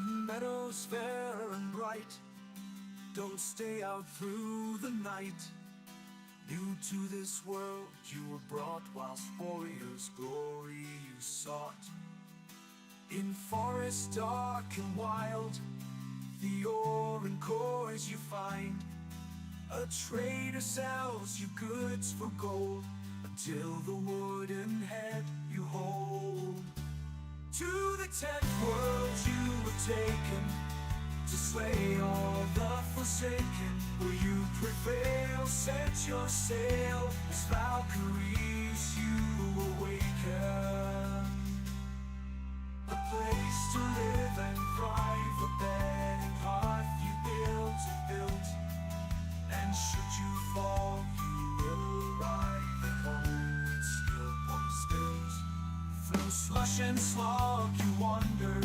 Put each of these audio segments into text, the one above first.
in meadows fair and bright. Don't stay out through the night. New to this world you were brought, whilst warriors' glory you sought. In forests dark and wild, the ore and cores you find. A trader sells you goods for gold, until the wooden head you hold. To the 10th world you were taken, to slay all the forsaken. Will you prevail? Set your sail, as Valkyries you awaken. A place to live and thrive, a bed and hearth you built. And should you fall, you will arrive at home with steel pump spills. Through slush and slog you wander,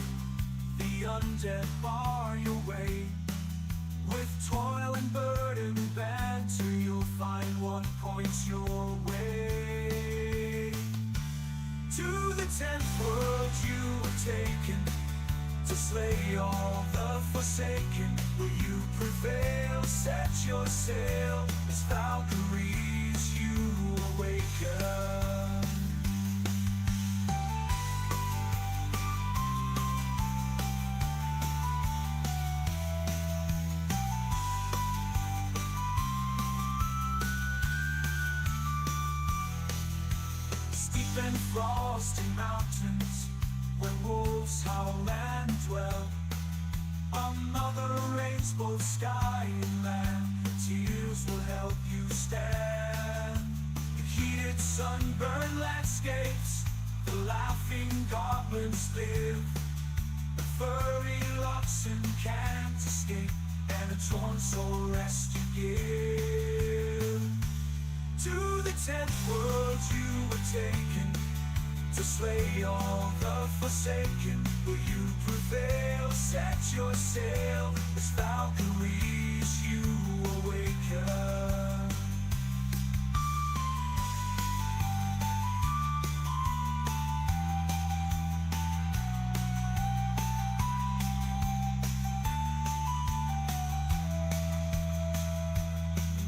the undead bar your way. With toil and burden banter, you'll find what points your way. To the 10th world you were taken, to slay all the forsaken. Will you prevail? Set your sail, as Valkyries you awaken. Steep and frosty mountains, where wolves howl and dwell. Another rains both sky and land. Tears will help you stand. In heated sunburned landscapes, the laughing goblins live. The furry oxen can't escape, and a torn soul rest you give. To the 10th world you were taken, to slay all the forsaken. Will you prevail? Set your sail, as Valkyries you awaken.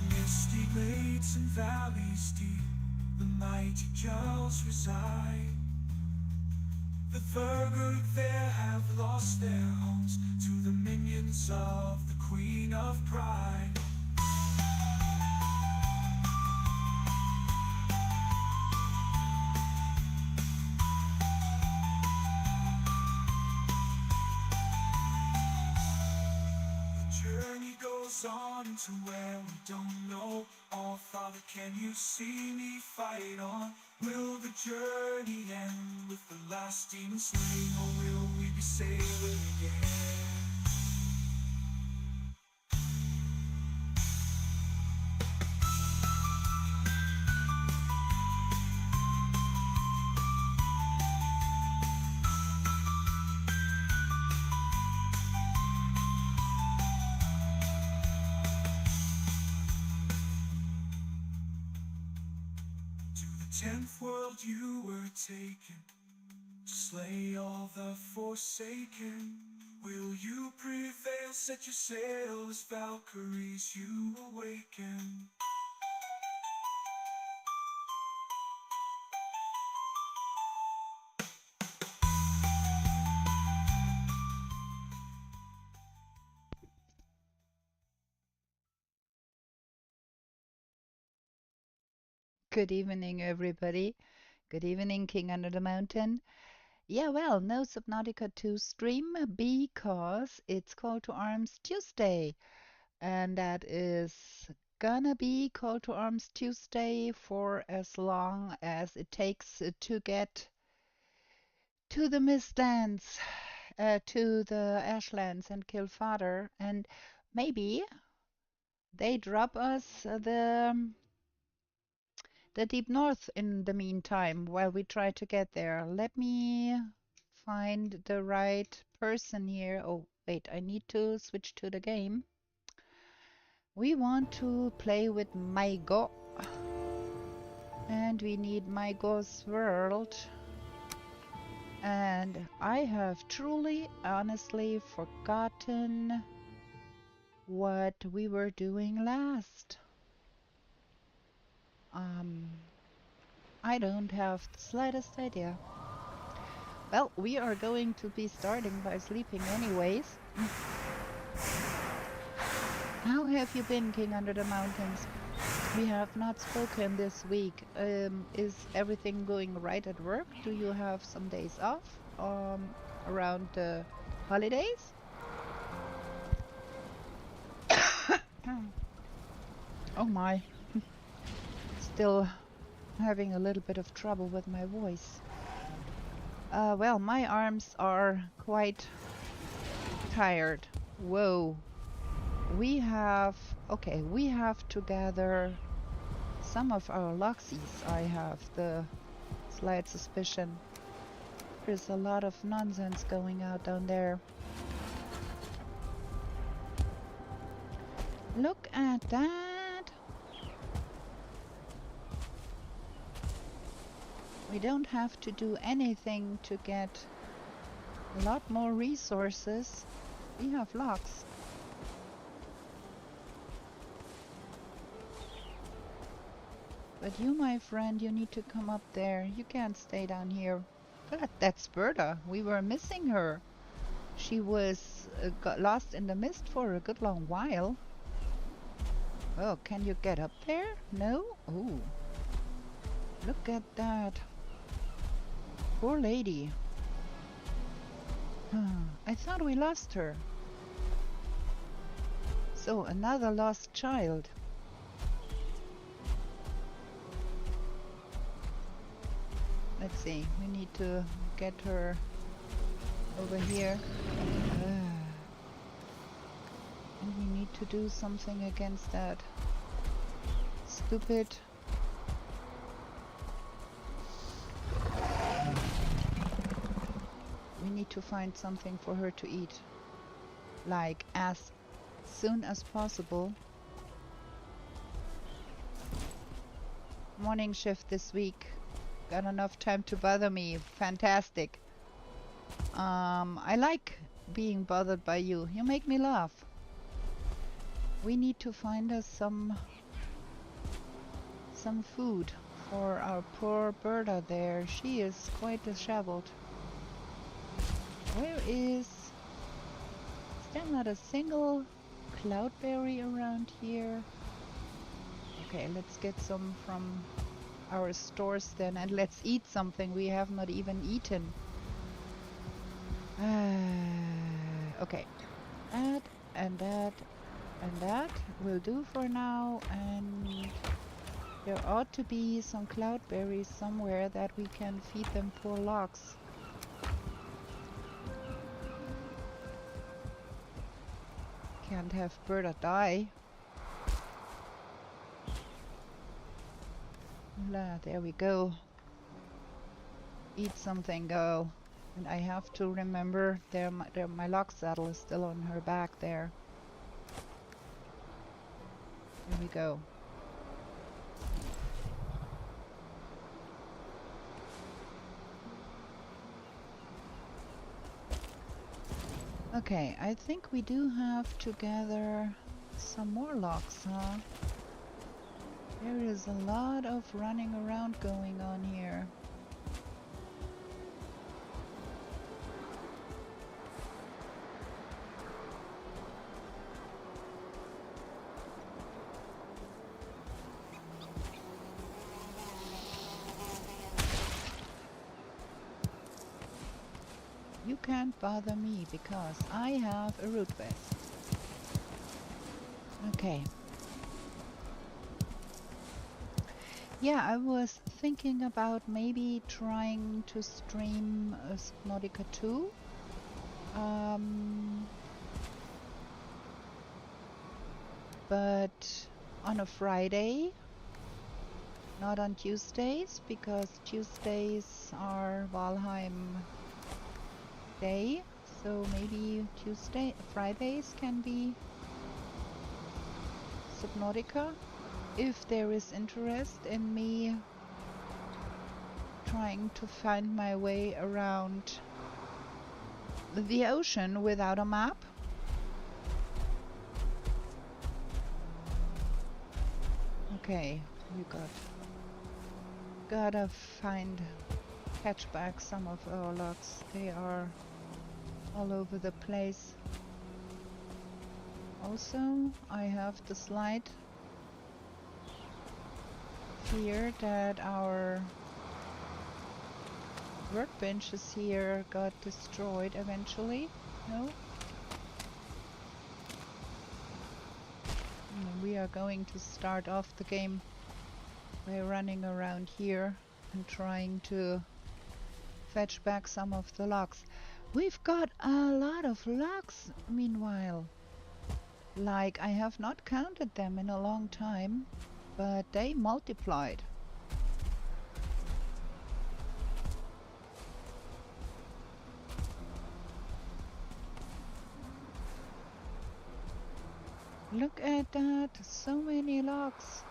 Misty glades and valleys deep, the mighty Jarls reside. The Thurgood there have lost their homes to the minions of the Queen of Pride. The journey goes on to where we don't know. Oh, Father, can you see me fight on? Will the journey end with the last demon slain, or will we be sailing again? To the 10th world you were taken, to slay all the forsaken. Will you prevail? Set your sail, as Valkyries you awaken. Good evening, everybody. Good evening, King Under the Mountain. Yeah, well, no Subnautica 2 stream because it's Call to Arms Tuesday. And that is gonna be Call to Arms Tuesday for as long as it takes to get to the Mistlands, to the Ashlands and kill Father. And maybe they drop us the deep north in the meantime while we try to get there. Let me find the right person here. Oh, wait, I need to switch to the game. We want to play with Maigo. And we need Maigo's world. And I have truly, honestly forgotten what we were doing last. I don't have the slightest idea. Well, we are going to be starting by sleeping anyways. How have you been, King Under the Mountains? We have not spoken this week. Is everything going right at work? Do you have some days off around the holidays? Oh my. Still having a little bit of trouble with my voice. Well, my arms are quite tired. Whoa. We have to gather some of our Loxies. I have the slight suspicion. There's a lot of nonsense going out down there. Look at that! We don't have to do anything to get a lot more resources. We have logs. But you, my friend, you need to come up there. You can't stay down here. That's Berta. We were missing her. She was got lost in the mist for a good long while. Oh, can you get up there? No? Oh. Look at that. Poor lady. I thought we lost her. So, another lost child. Let's see, we need to get her over here. And we need to do something against that stupid we need to find something for her to eat, like as soon as possible. Morning shift this week. Got enough time to bother me. Fantastic. I like being bothered by you. You make me laugh. We need to find us some food for our poor Berta there. She is quite disheveled. Where is there not a single cloudberry around here? Okay, let's get some from our stores then, and let's eat something we have not even eaten. Okay, that and that and that will do for now, and there ought to be some cloudberries somewhere that we can feed them poor logs. Can't have Berta die. There we go. Eat something, girl. And I have to remember my log saddle is still on her back there. Here we go. Okay, I think we do have to gather some more logs, huh? There is a lot of running around going on here. You can't bother me because I have a root vest. Okay. Yeah, I was thinking about maybe trying to stream Subnautica 2. But on a Friday, not on Tuesdays, because Tuesdays are Valheim day, so maybe Fridays can be Subnautica. If there is interest in me trying to find my way around the ocean without a map. Okay, we gotta catch back some of our logs. They are all over the place. Also, I have the slight fear that our workbenches here got destroyed eventually. No? We are going to start off the game by running around here and trying to fetch back some of the logs. We've got a lot of logs meanwhile. Like, I have not counted them in a long time, but they multiplied. Look at that, so many logs.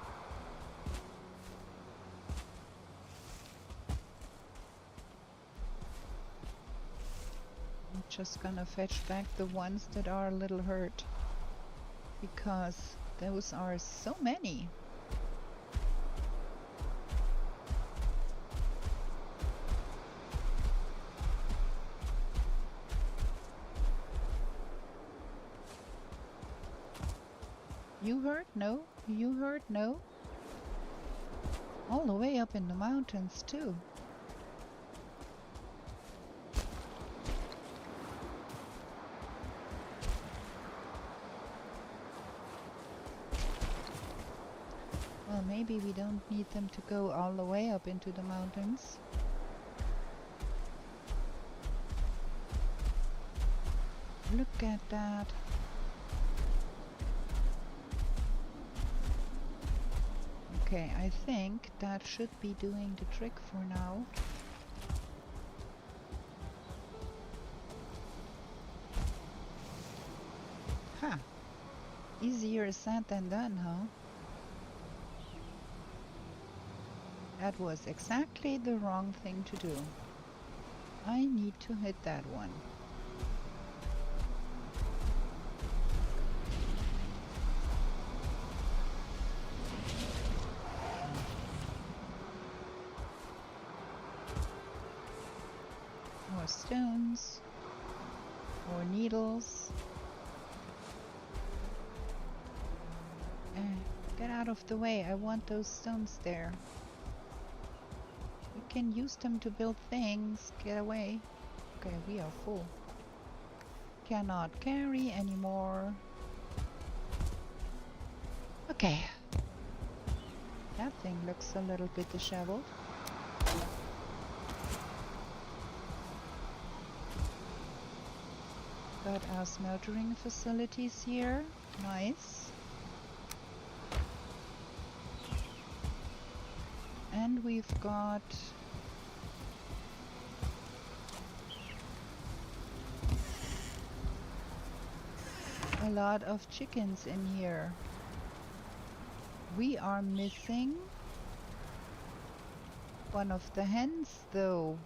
I'm just gonna fetch back the ones that are a little hurt, because those are so many. You hurt? No. You hurt? No. All the way up in the mountains too. Well, maybe we don't need them to go all the way up into the mountains. Look at that. Okay, I think that should be doing the trick for now. Huh. Easier said than done, huh? That was exactly the wrong thing to do. I need to hit that one. More stones, more needles. Get out of the way, I want those stones there. We can use them to build things, get away. Okay, we are full. Cannot carry anymore. Okay. That thing looks a little bit disheveled. Got our smeltering facilities here. Nice. And we've got a lot of chickens in here. We are missing one of the hens though.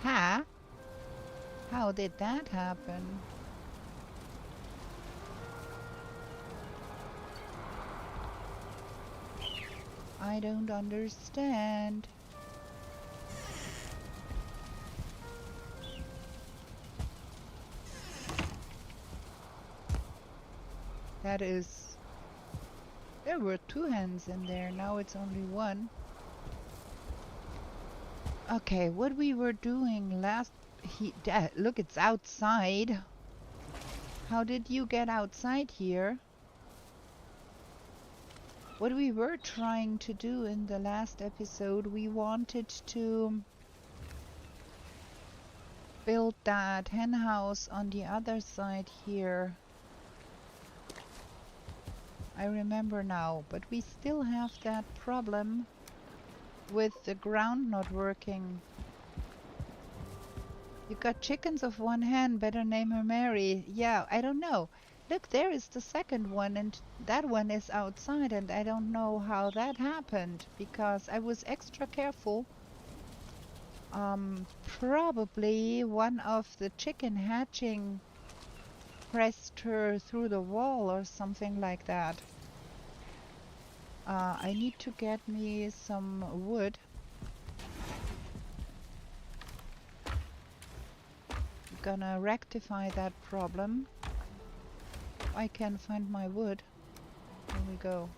Huh? How did that happen? I don't understand. That is... There were 2 hens in there, now it's only 1. Okay, what we were doing last... look, it's outside. How did you get outside here? What we were trying to do in the last episode, we wanted to build that hen house on the other side here. I remember now, but we still have that problem with the ground not working. You got chickens of 1 hen, better name her Mary. Yeah, I don't know. Look, there is the second one, and that one is outside, and I don't know how that happened, because I was extra careful Probably one of the chicken hatching pressed her through the wall or something like that. I need to get me some wood. Gonna rectify that problem. I can find my wood. Here we go.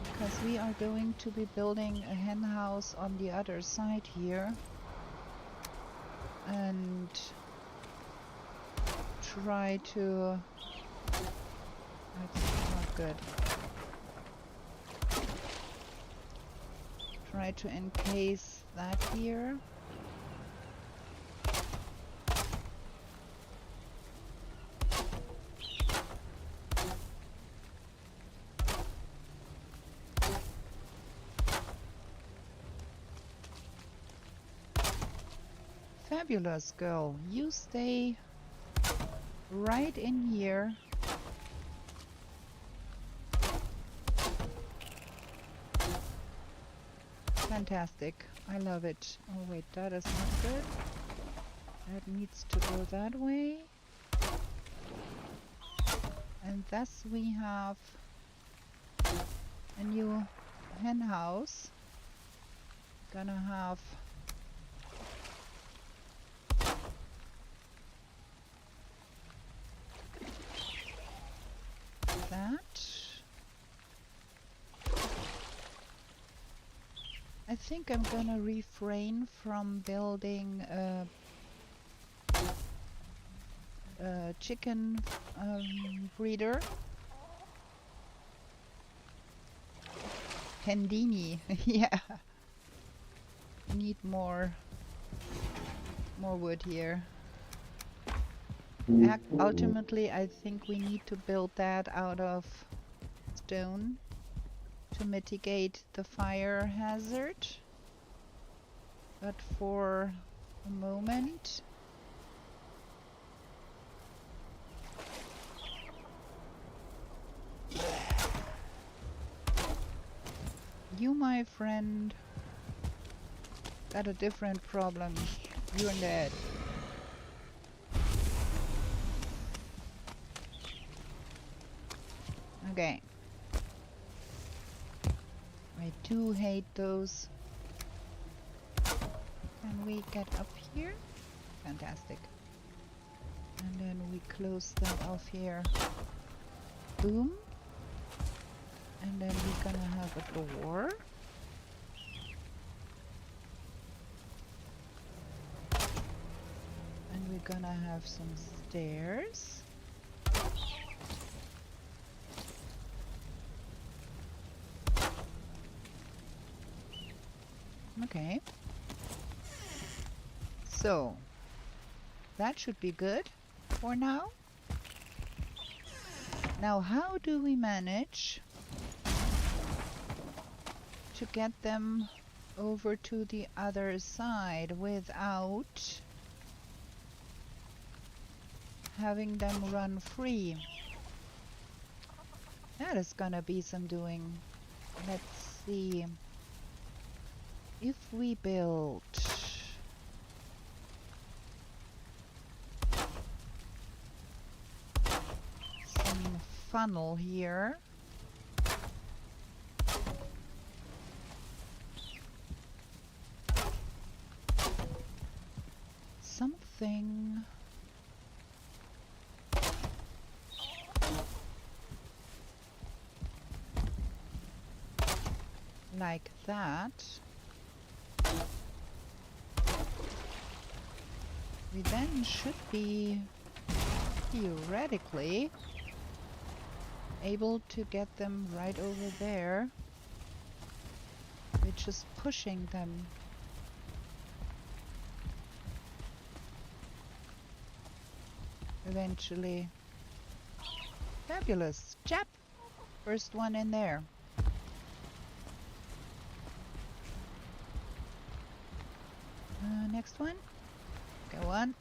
Because we are going to be building a hen house on the other side here. And try to... That's not good. Try to encase that here. Fabulous girl, you stay right in here. Fantastic, I love it. Oh wait, that is not good. That needs to go that way. And thus we have a new hen house. Gonna have that. I think I'm gonna refrain from building a chicken breeder. Pendini, yeah. Need more wood here. Ultimately, I think we need to build that out of stone to mitigate the fire hazard. But for a moment, you, my friend, got a different problem. You're dead. Okay. I do hate those. Can we get up here? Fantastic. And then we close that off here. Boom. And then we're gonna have a door. And we're gonna have some stairs. Okay. So, that should be good for now. Now, how do we manage to get them over to the other side without having them run free? That is gonna be some doing. Let's see. If we build some funnel here, something like that, we then should be theoretically able to get them right over there. We're just pushing them. Eventually. Fabulous. Chap! First one in there. Next one. Go on.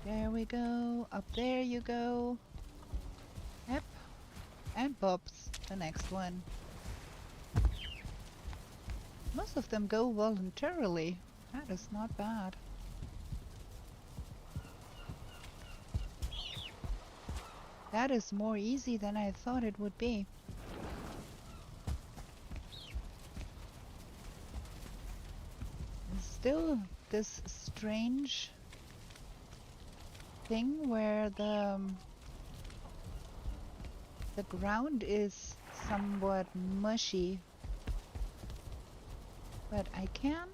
There we go. Up there you go. Yep. And pops. the next one. Most of them go voluntarily. That is not bad. That is more easy than I thought it would be. Still this strange thing where the ground is somewhat mushy, but I can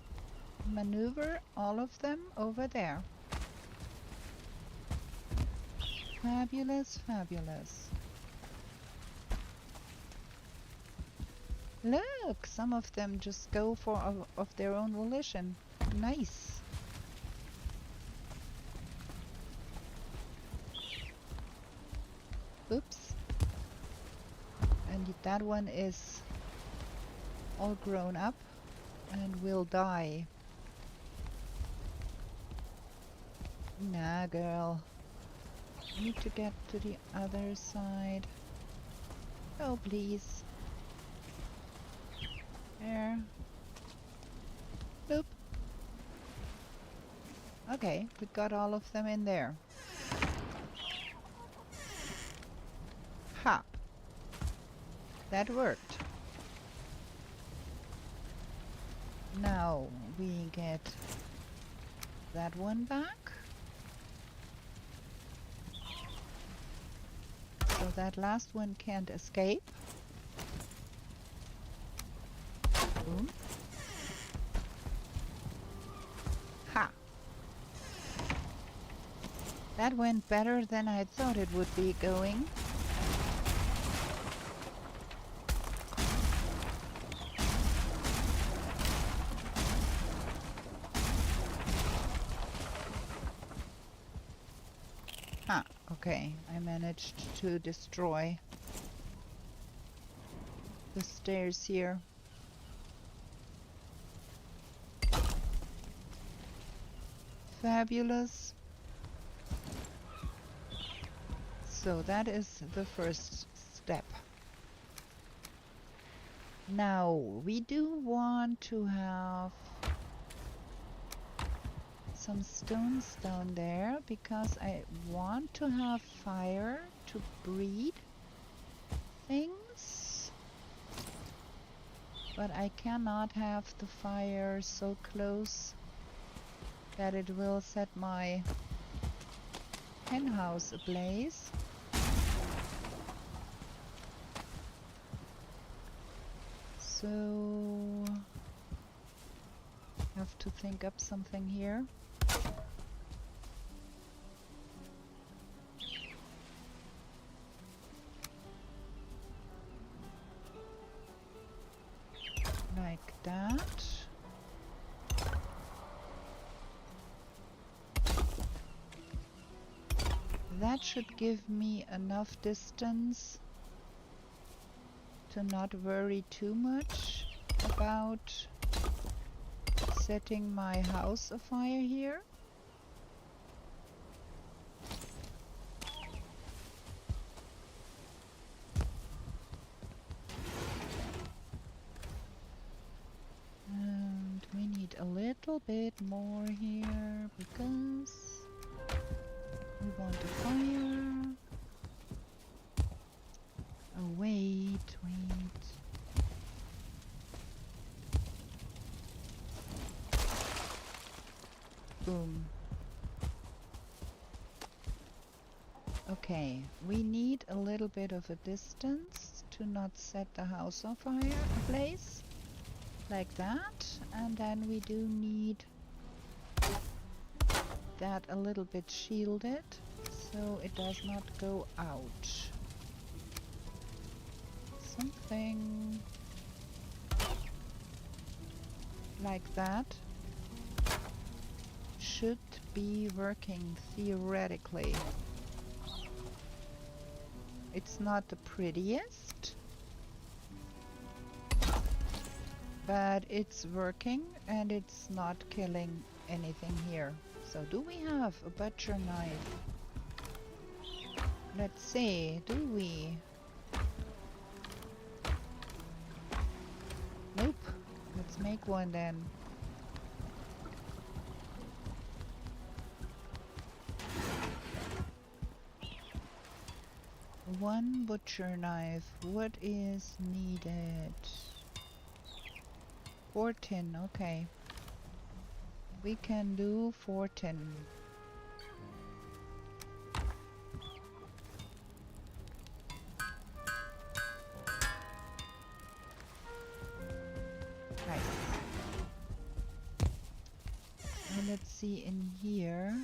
maneuver all of them over there. Fabulous, fabulous. Look, some of them just go for of their own volition. Nice. Oops. And that one is all grown up and will die. Nah, girl. Need to get to the other side. Oh, please. There. Boop. Okay, we got all of them in there. Ha! That worked. Now we get that one back. So that last one can't escape. Boom. Ha! That went better than I thought it would be going. Ah, okay, I managed to destroy the stairs here. Fabulous. So that is the first step. Now we do want to have some stones down there because I want to have fire to breed things, but I cannot have the fire so close that it will set my hen house ablaze. So have to think up something here. Like that. That should give me enough distance to not worry too much about setting my house afire here. And we need a little bit more here because we want a fire. Oh, wait. Boom. Okay, we need a little bit of a distance to not set the house on fire ablaze. Like that. And then we do need that a little bit shielded so it does not go out. Something like that should be working theoretically. It's not the prettiest, but it's working and it's not killing anything here. So do we have a butcher knife? Let's see, do we? Let's make one then. One butcher knife. What is needed? 4 tin. Okay. We can do 4 tin. Nice. Now let's see in here.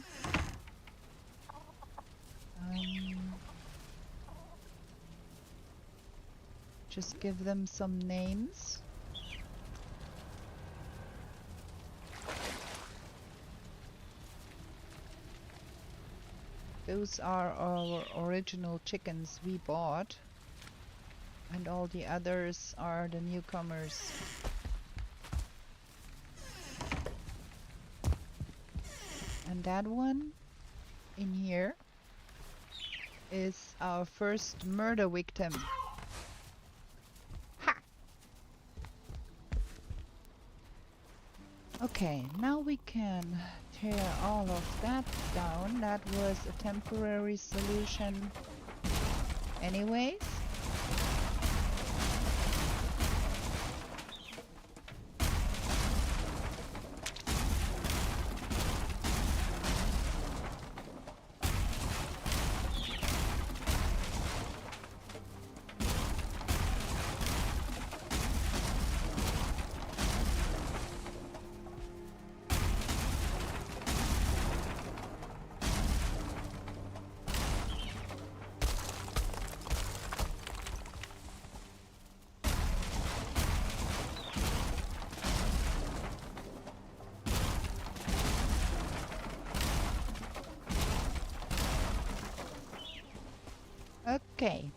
Just give them some names. Those are our original chickens we bought. And all the others are the newcomers. And that one in here is our first murder victim. Ha! Okay, now we can tear all of that down. That was a temporary solution anyways. Okay.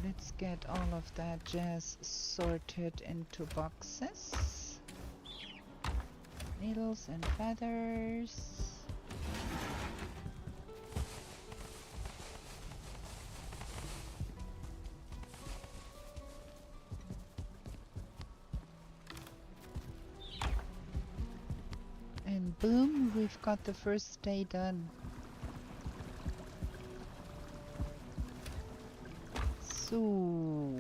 Let's get all of that jazz sorted into boxes. Needles and feathers. And boom, we've got the first day done. So,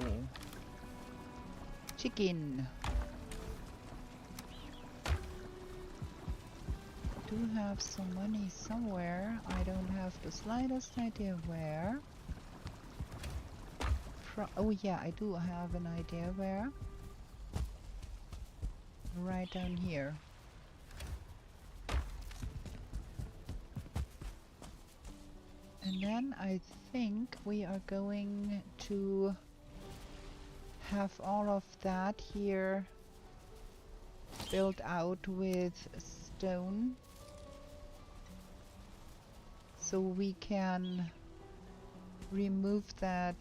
chicken. Do have some money somewhere. I don't have the slightest idea where. Oh yeah, I do have an idea where. Right down here. And then I think we are going to have all of that here built out with stone, so we can remove that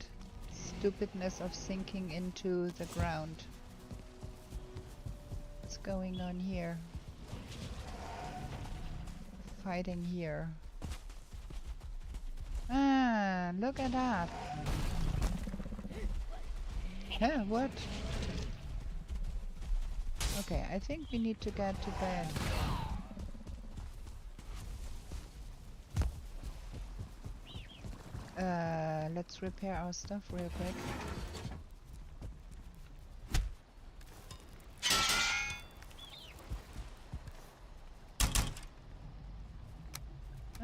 stupidness of sinking into the ground. What's going on here? Fighting here. Ah, look at that. Huh, what? Okay, I think we need to get to bed. Let's repair our stuff real quick.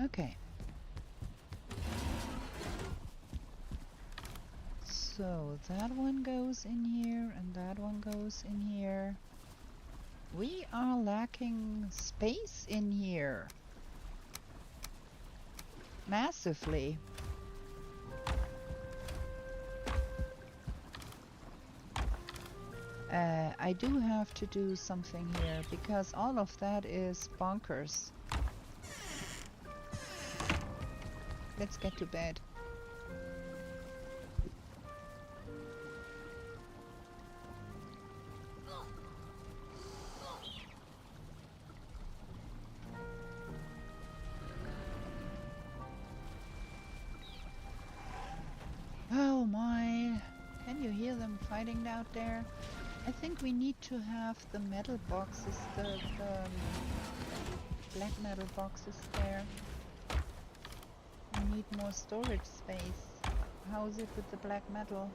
Okay. So that one goes in here and that one goes in here. We are lacking space in here. Massively. I do have to do something here because all of that is bonkers. Let's get to bed. hear them fighting out there. I think we need to have the metal boxes, the black metal boxes there. We need more storage space. How is it with the black metal?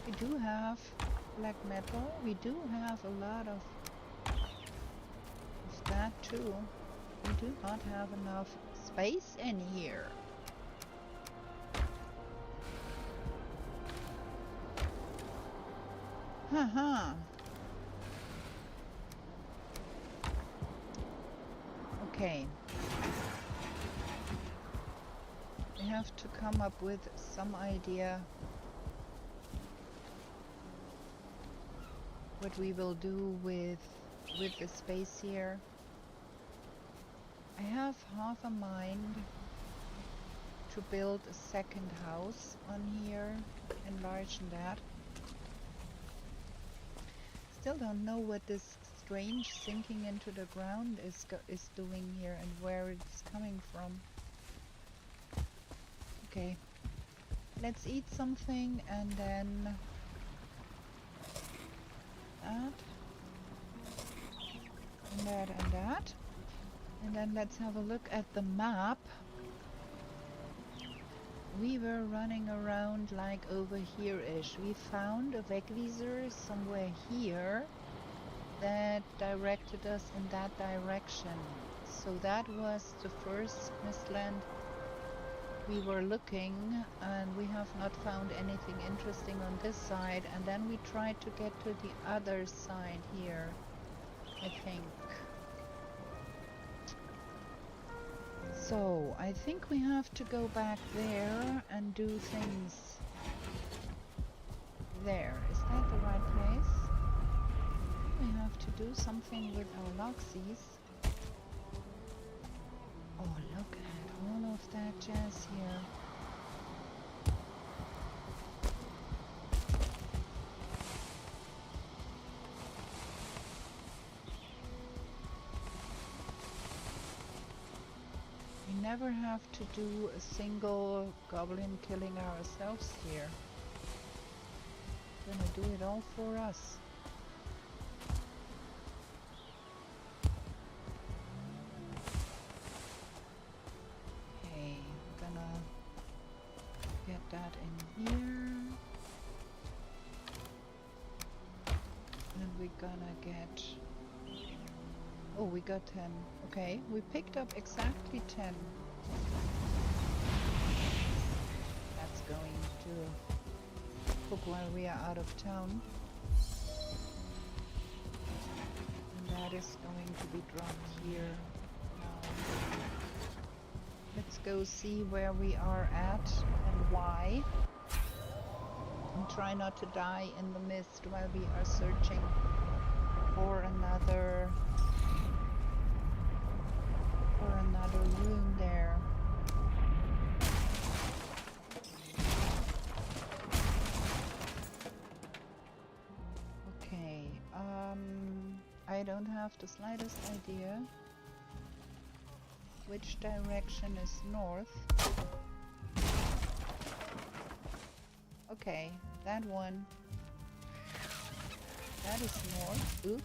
We do have black metal. We do have a lot of that too. We do not have enough space in here. Haha. Okay. We have to come up with some idea what we will do with the space here. I have half a mind to build a second house on here, enlarge that. Still don't know what this strange sinking into the ground is doing here and where it's coming from. Okay, let's eat something and then that and that and that. And then let's have a look at the map. We were running around like over here-ish. We found a Wegweiser somewhere here that directed us in that direction. So that was the first mistland we were looking, and we have not found anything interesting on this side. And then we tried to get to the other side here, I think. So, I think we have to go back there and do things there. Is that the right place? We have to do something with our loxies. Oh, look at all of that jazz here. We never have to do a single goblin killing ourselves here. We're gonna do it all for us. Okay, we're gonna get that in here. And we're gonna get... Oh, we got 10. Okay, we picked up exactly 10. That's going to cook while we are out of town. And that is going to be dropped here. Let's go see where we are at and why. And try not to die in the mist while we are searching for another room there. Okay, I don't have the slightest idea which direction is north. Okay, that one. That is north. Ooh.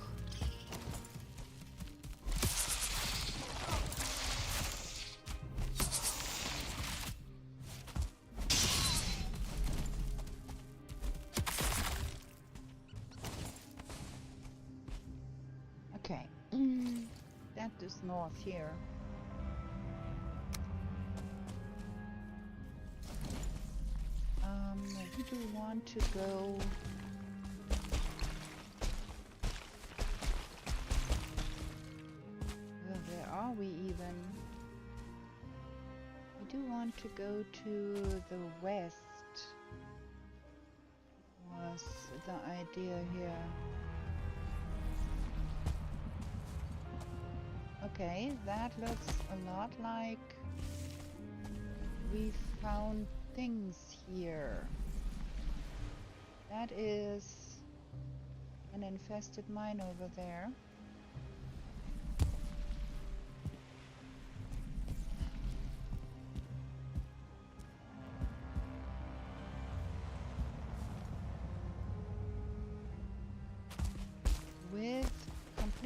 Okay, that is north here. We do want to go... where are we even? We do want to go to the west. Was the idea here. Okay, that looks a lot like we found things here. That is an infested mine over there.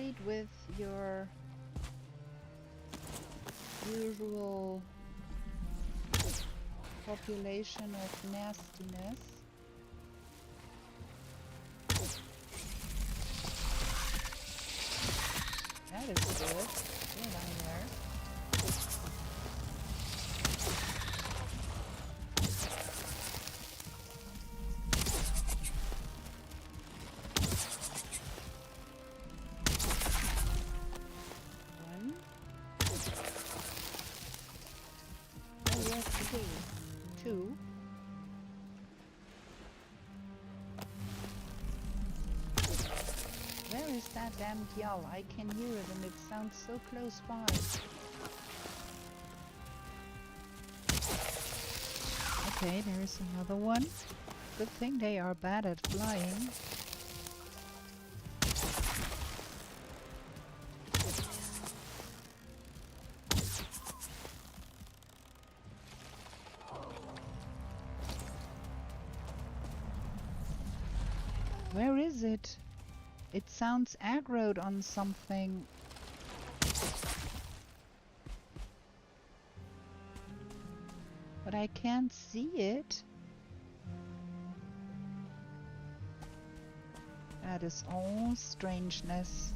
proceed with your usual population of nastiness. That is good. Get down there. One. Oh yes, three. Two. Where is that damn yell? I can hear it and it sounds so close by. Okay, there's another one. Good thing they are bad at flying. Where is it? It sounds aggroed on something. But I can't see it. That is all strangeness.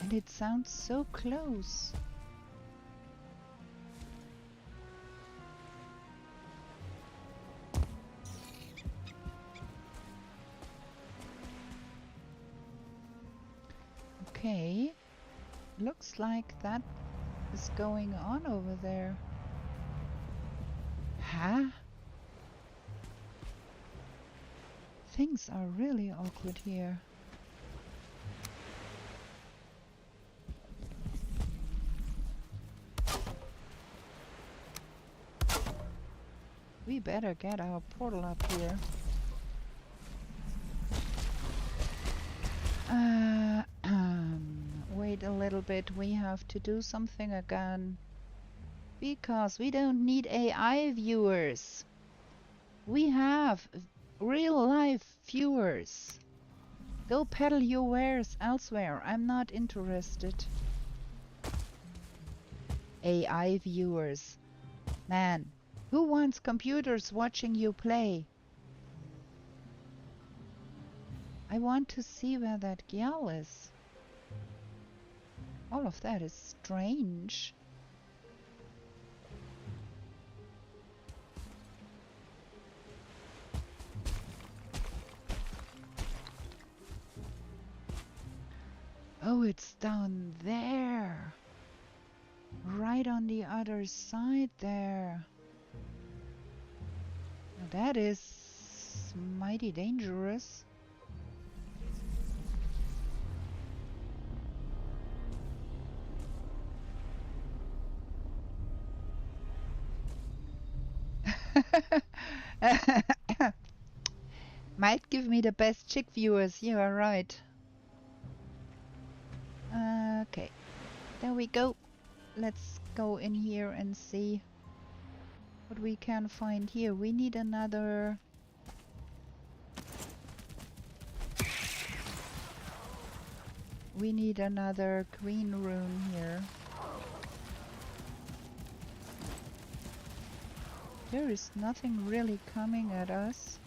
And it sounds so close. Okay, looks like that is going on over there. Huh? Things are really awkward here. We better get our portal up here. Wait a little bit, we have to do something again. Because we don't need AI viewers. We have real life viewers. Go peddle your wares elsewhere. I'm not interested. AI viewers. Man, who wants computers watching you play? I want to see where that gal is. All of that is strange. Oh, it's down there. Right on the other side there. Now that is mighty dangerous. Might give me the best chick viewers, you are right. Okay, there we go. Let's go in here and see what we can find here. We need another... We need another green rune here. There is nothing really coming at us.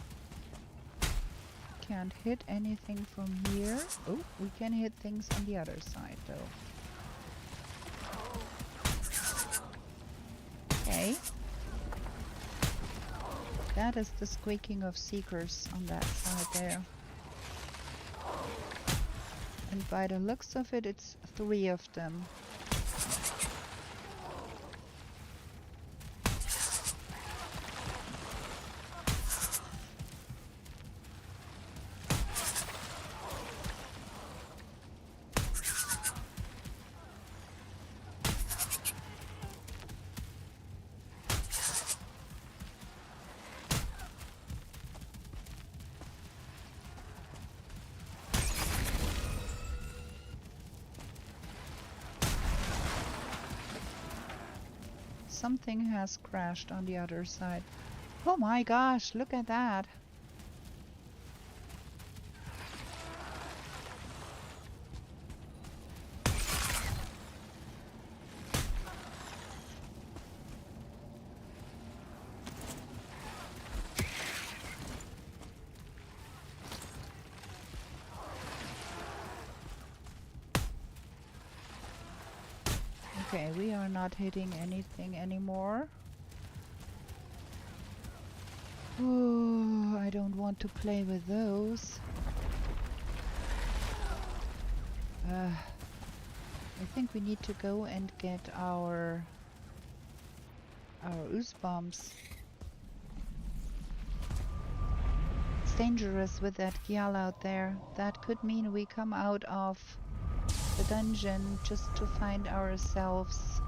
Can't hit anything from here. Oh, we can hit things on the other side though. Okay. That is the squeaking of seekers on that side there. And by the looks of it, it's 3 of them. something has crashed on the other side. Oh my gosh, look at that. Okay, we are not hitting anything anymore. Oh, I don't want to play with those. I think we need to go and get our ooze bombs. It's dangerous with that Gyal out there. That could mean we come out of the dungeon just to find ourselves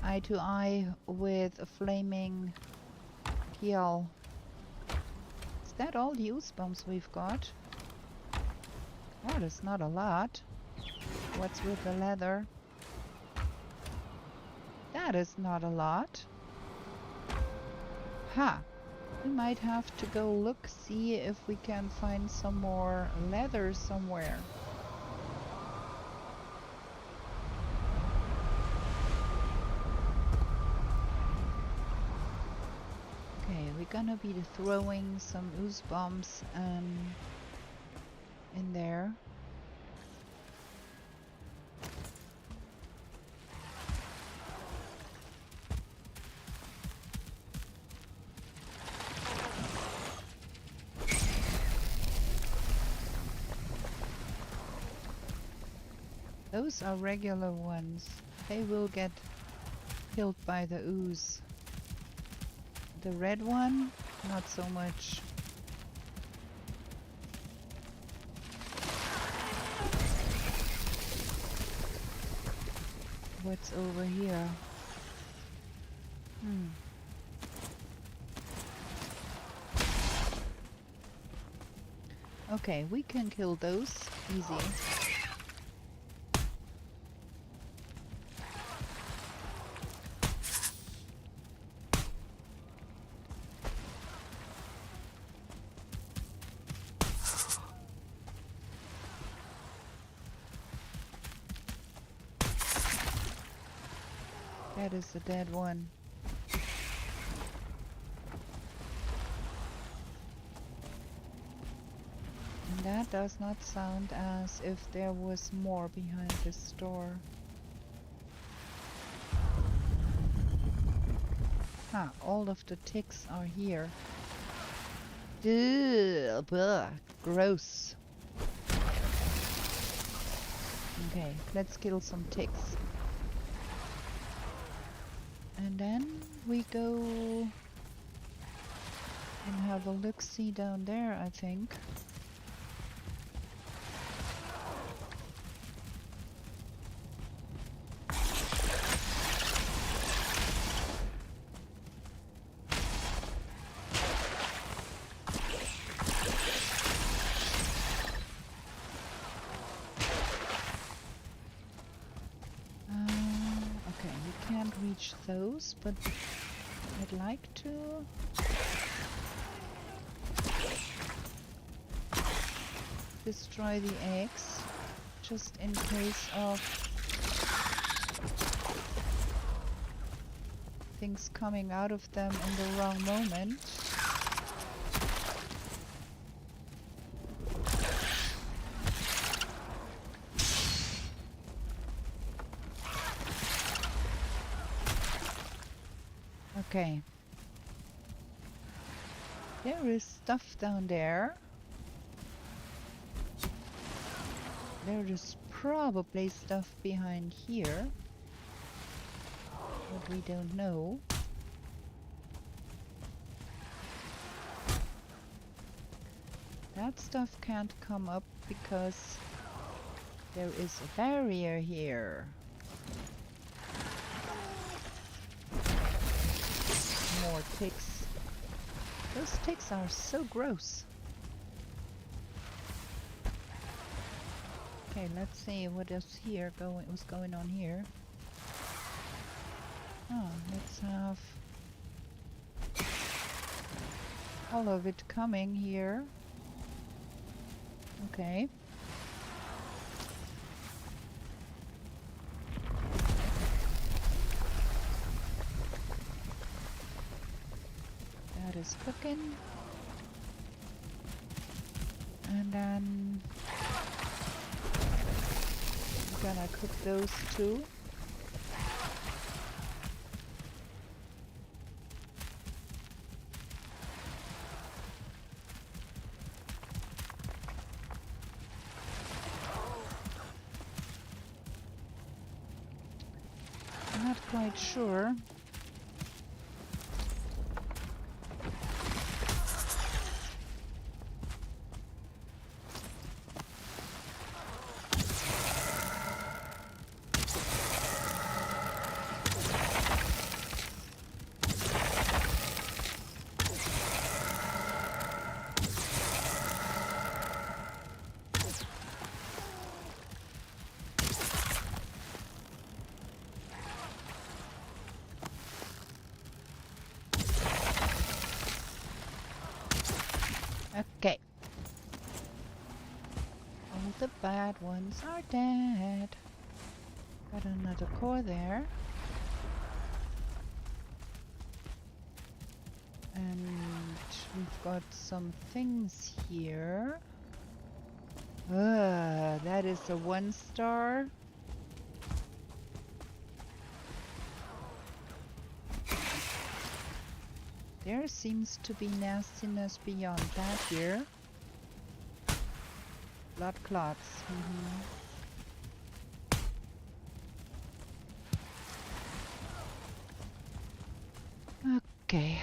eye to eye with a flaming Gyal. Is that all the ooze bombs we've got? Oh, that's not a lot. What's with the leather? That is not a lot. Ha! We might have to go look, see if we can find some more leather somewhere. Okay, we're gonna be throwing some ooze bombs in there. Those are regular ones. They will get killed by the ooze. The red one, not so much. What's over here? Okay, we can kill those easy. That is the dead one. And that does not sound as if there was more behind this door. Huh, all of the ticks are here. Ugh, bleh, gross. Okay, let's kill some ticks. And then we go and have a look-see down there, I think. Reach those, but I'd like to destroy the eggs just in case of things coming out of them in the wrong moment. Okay. There is stuff down there. There is probably stuff behind here, but we don't know. That stuff can't come up because there is a barrier here. More ticks. Those ticks are so gross. Okay, let's see what is here what's going on here. Oh, let's have all of it coming here. Okay. That is cooking. And then I'm gonna cook those two. I'm not quite sure. Okay. All the bad ones are dead. Got another core there. And we've got some things here. That is a 1-star. There seems to be nastiness beyond that here. Blood clots. Okay.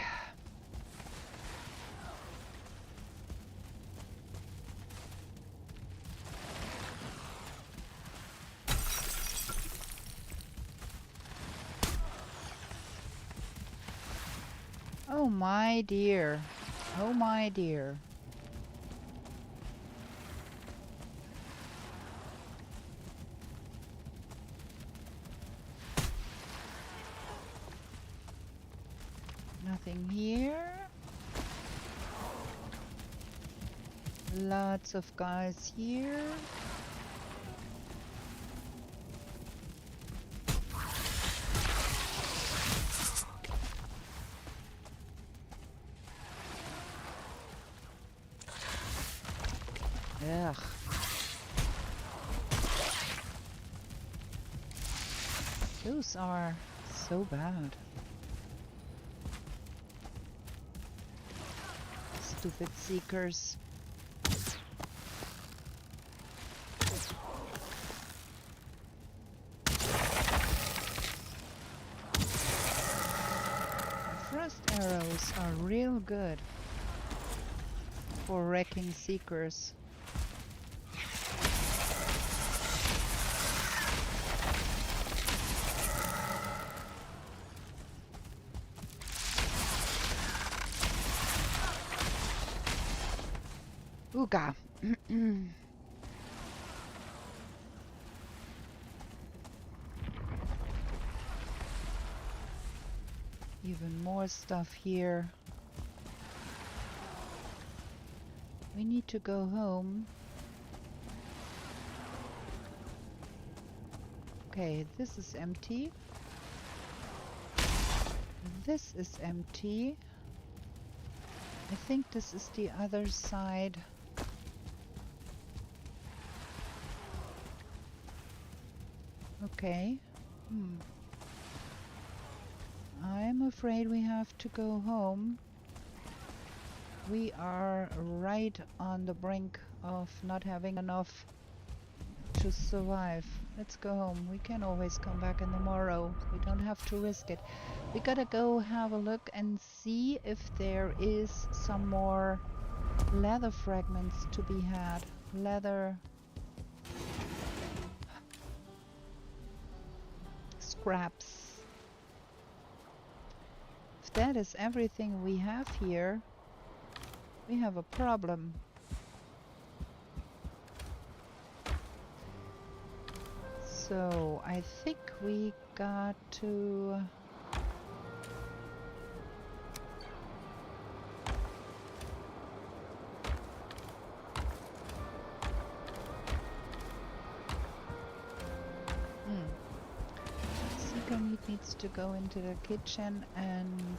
Oh my dear. Oh my dear. Nothing here. Lots of guys here. Ugh. Those are so bad. Stupid seekers. Frost arrows are real good for wrecking seekers. Ooga. Even more stuff here. We need to go home. Okay, this is empty. This is empty. I think this is the other side. Okay. I'm afraid we have to go home. We are right on the brink of not having enough to survive. Let's go home. We can always come back in tomorrow. We don't have to risk it. We gotta go have a look and see if there is some more leather fragments to be had. Leather scraps. If that is everything we have here, we have a problem. So I think we got to Worker needs to go into the kitchen, and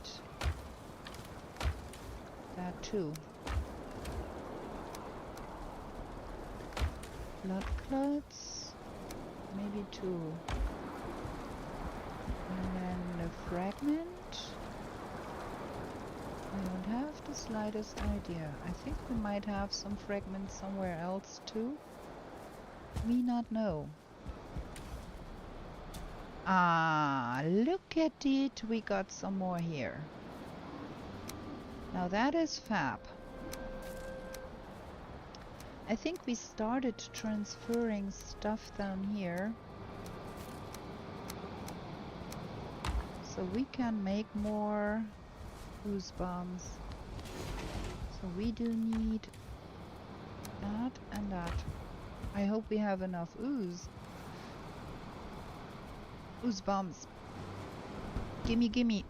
that too. Blood clots, maybe 2. And then the fragment. I don't have the slightest idea. I think we might have some fragments somewhere else too. Me not know. Ah, look at it. We got some more here. Now that is fab. I think we started transferring stuff down here. So we can make more ooze bombs. So we do need that and that. I hope we have enough ooze. Ooze bombs. Gimme, gimme.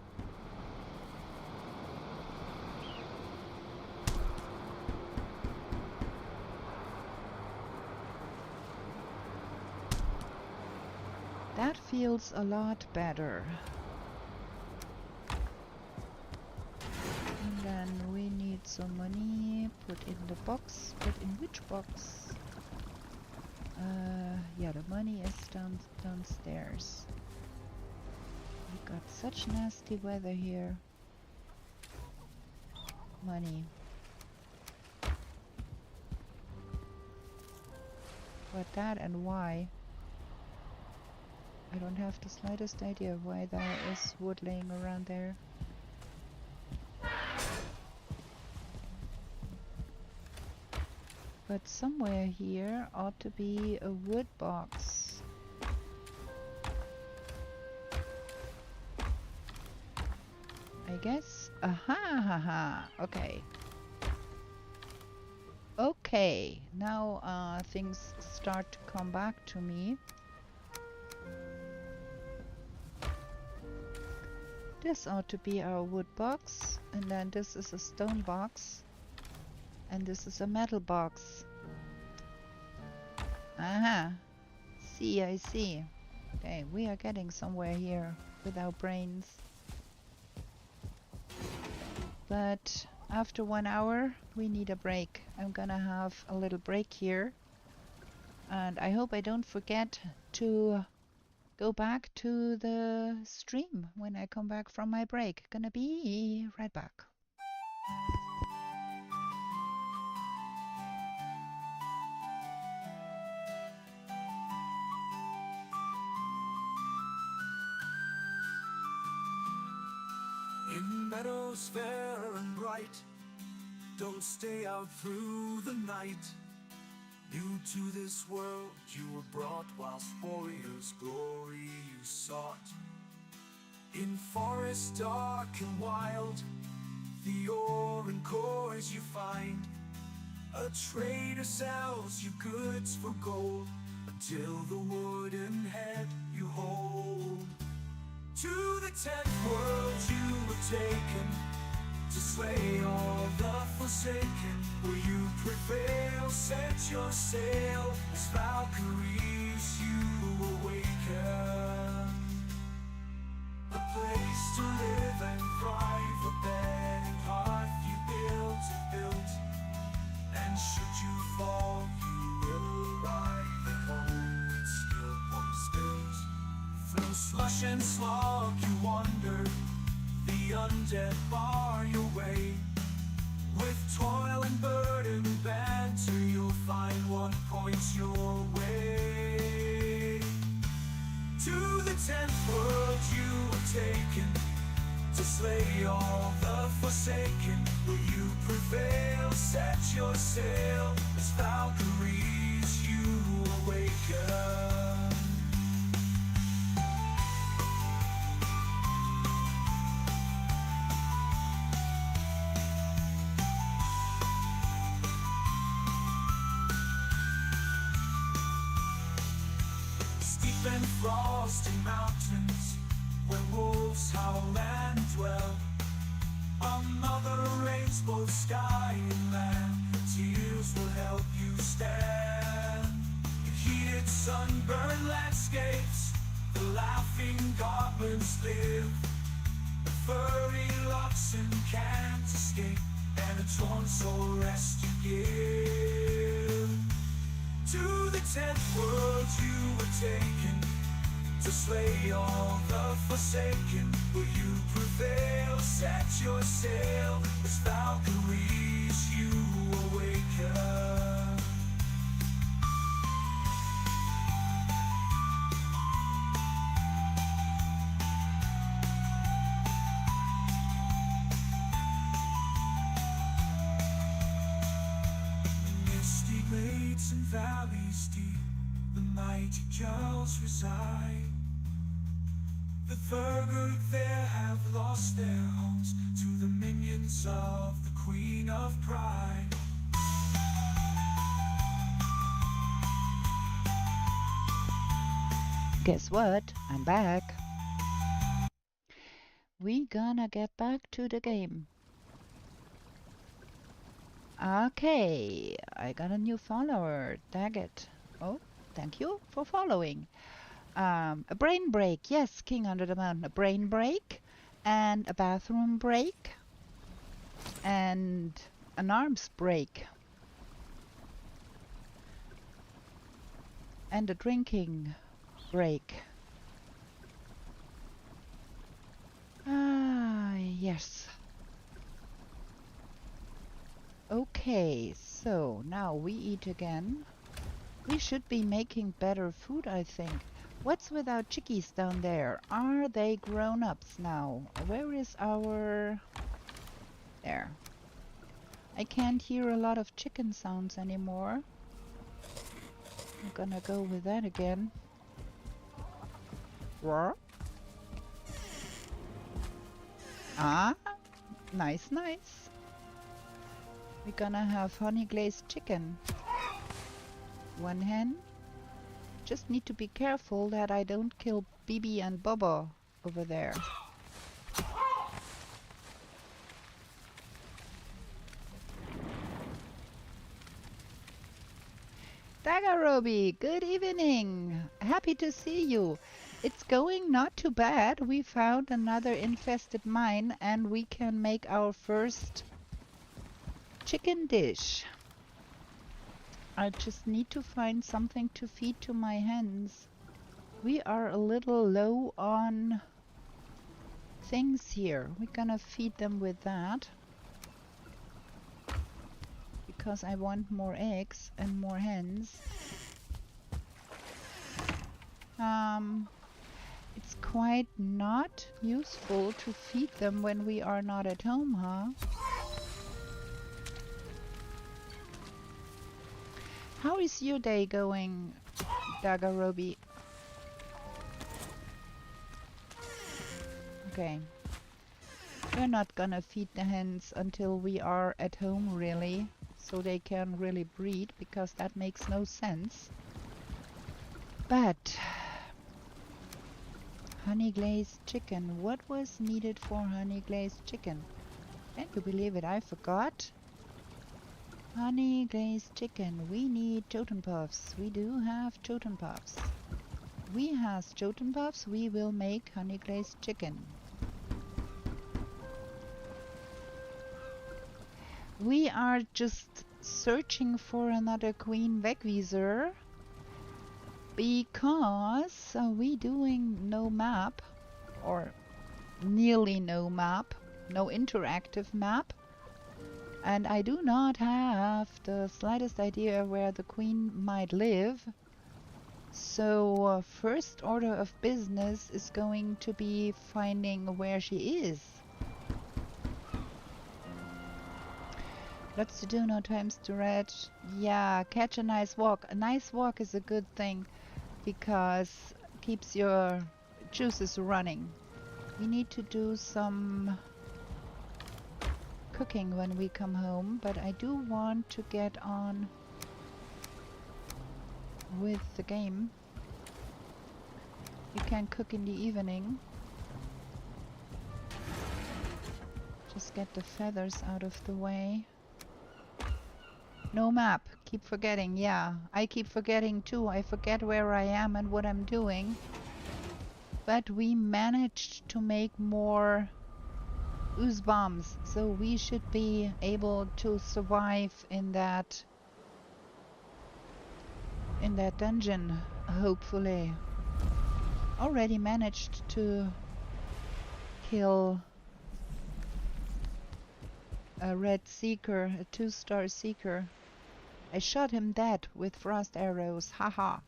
That feels a lot better. And then we need some money. Put in the box. Put in which box? Yeah, the money is downstairs. We got such nasty weather here. Money. But that and why? I don't have the slightest idea why there is wood laying around there. But somewhere here ought to be a wood box. I guess. Aha, haha. Okay. Okay. Now things start to come back to me. This ought to be our wood box, and then this is a stone box, and this is a metal box. Aha! See, I see. Okay, we are getting somewhere here with our brains. But after 1 hour, we need a break. I'm gonna have a little break here, and I hope I don't forget to go back to the stream when I come back from my break. Gonna be right back. In meadows fair and bright, don't stay out through the night. New to this world you were brought, whilst warriors' glory you sought. In forests dark and wild, the ore and cores you find. A trader sells you goods for gold, until the wooden head you hold. To the 10th world you were taken, to slay all the forsaken. Will you prevail? Set your sail, as Valkyries you awaken. A place to live and thrive, a bed and hearth you built. And should you fall, you will arrive at home with skill unspilled. Through slush and slog you wander, the undead bar your way. With toil and burden and banter, you'll find what points your way. To the 10th world you were taken, to slay all the forsaken. Will you prevail? Set your sail, as Valkyries you awaken. And frosty mountains, where wolves howl and dwell. Another rains both sky and land, tears will help you stand. In heated sunburned landscapes, the laughing god torn soul rest you give. To the 10th world you were taken, to slay all the forsaken. Will you prevail? Set your sail, as Valkyries you awaken. Misty glades and valleys deep, the mighty Jarls reside. The Firehazard there have lost their homes to the minions of the Queen of Pride. Guess what? I'm back. We gonna get back to the game. Okay, I got a new follower, Daggett. Oh, thank you for following. A brain break, yes, King Under the Mountain. A brain break, and a bathroom break, and an arms break, and a drinking break. Ah, yes. Okay, so now we eat again. We should be making better food, I think. What's with our chickies down there? Are they grown-ups now? Where is our... There. I can't hear a lot of chicken sounds anymore. I'm gonna go with that again. Roar. Ah, nice, nice. We're gonna have honey glazed chicken. One hen. Just need to be careful that I don't kill Bibi and Bubba over there. Dagarobi, good evening. Happy to see you. It's going not too bad. We found another infested mine and we can make our first chicken dish. I just need to find something to feed to my hens. We are a little low on things here. We're gonna feed them with that. Because I want more eggs and more hens. It's quite not useful to feed them when we are not at home, huh? How is your day going, Dagarobi? Okay. We're not gonna feed the hens until we are at home, really, so they can really breed, because that makes no sense. But honey glazed chicken. What was needed for honey glazed chicken? Can you believe it? I forgot. Honey glazed chicken. We need totem puffs. We do have totem puffs. We have totem puffs. We will make honey glazed chicken. We are just searching for another Queen Wegwieser because we doing no map, or nearly no map, no interactive map. And I do not have the slightest idea where the queen might live. So first order of business is going to be finding where she is. Lots to do, no times to read. Yeah, catch a nice walk. A nice walk is a good thing because it keeps your juices running. We need to do some cooking when we come home, but I do want to get on with the game. You can cook in the evening. Just get the feathers out of the way. No map. Keep forgetting. Yeah, I keep forgetting too. I forget where I am and what I'm doing. But we managed to make more ooze bombs, so we should be able to survive in that dungeon, hopefully. Already managed to kill a red seeker, a 2-star seeker. I shot him dead with frost arrows, haha.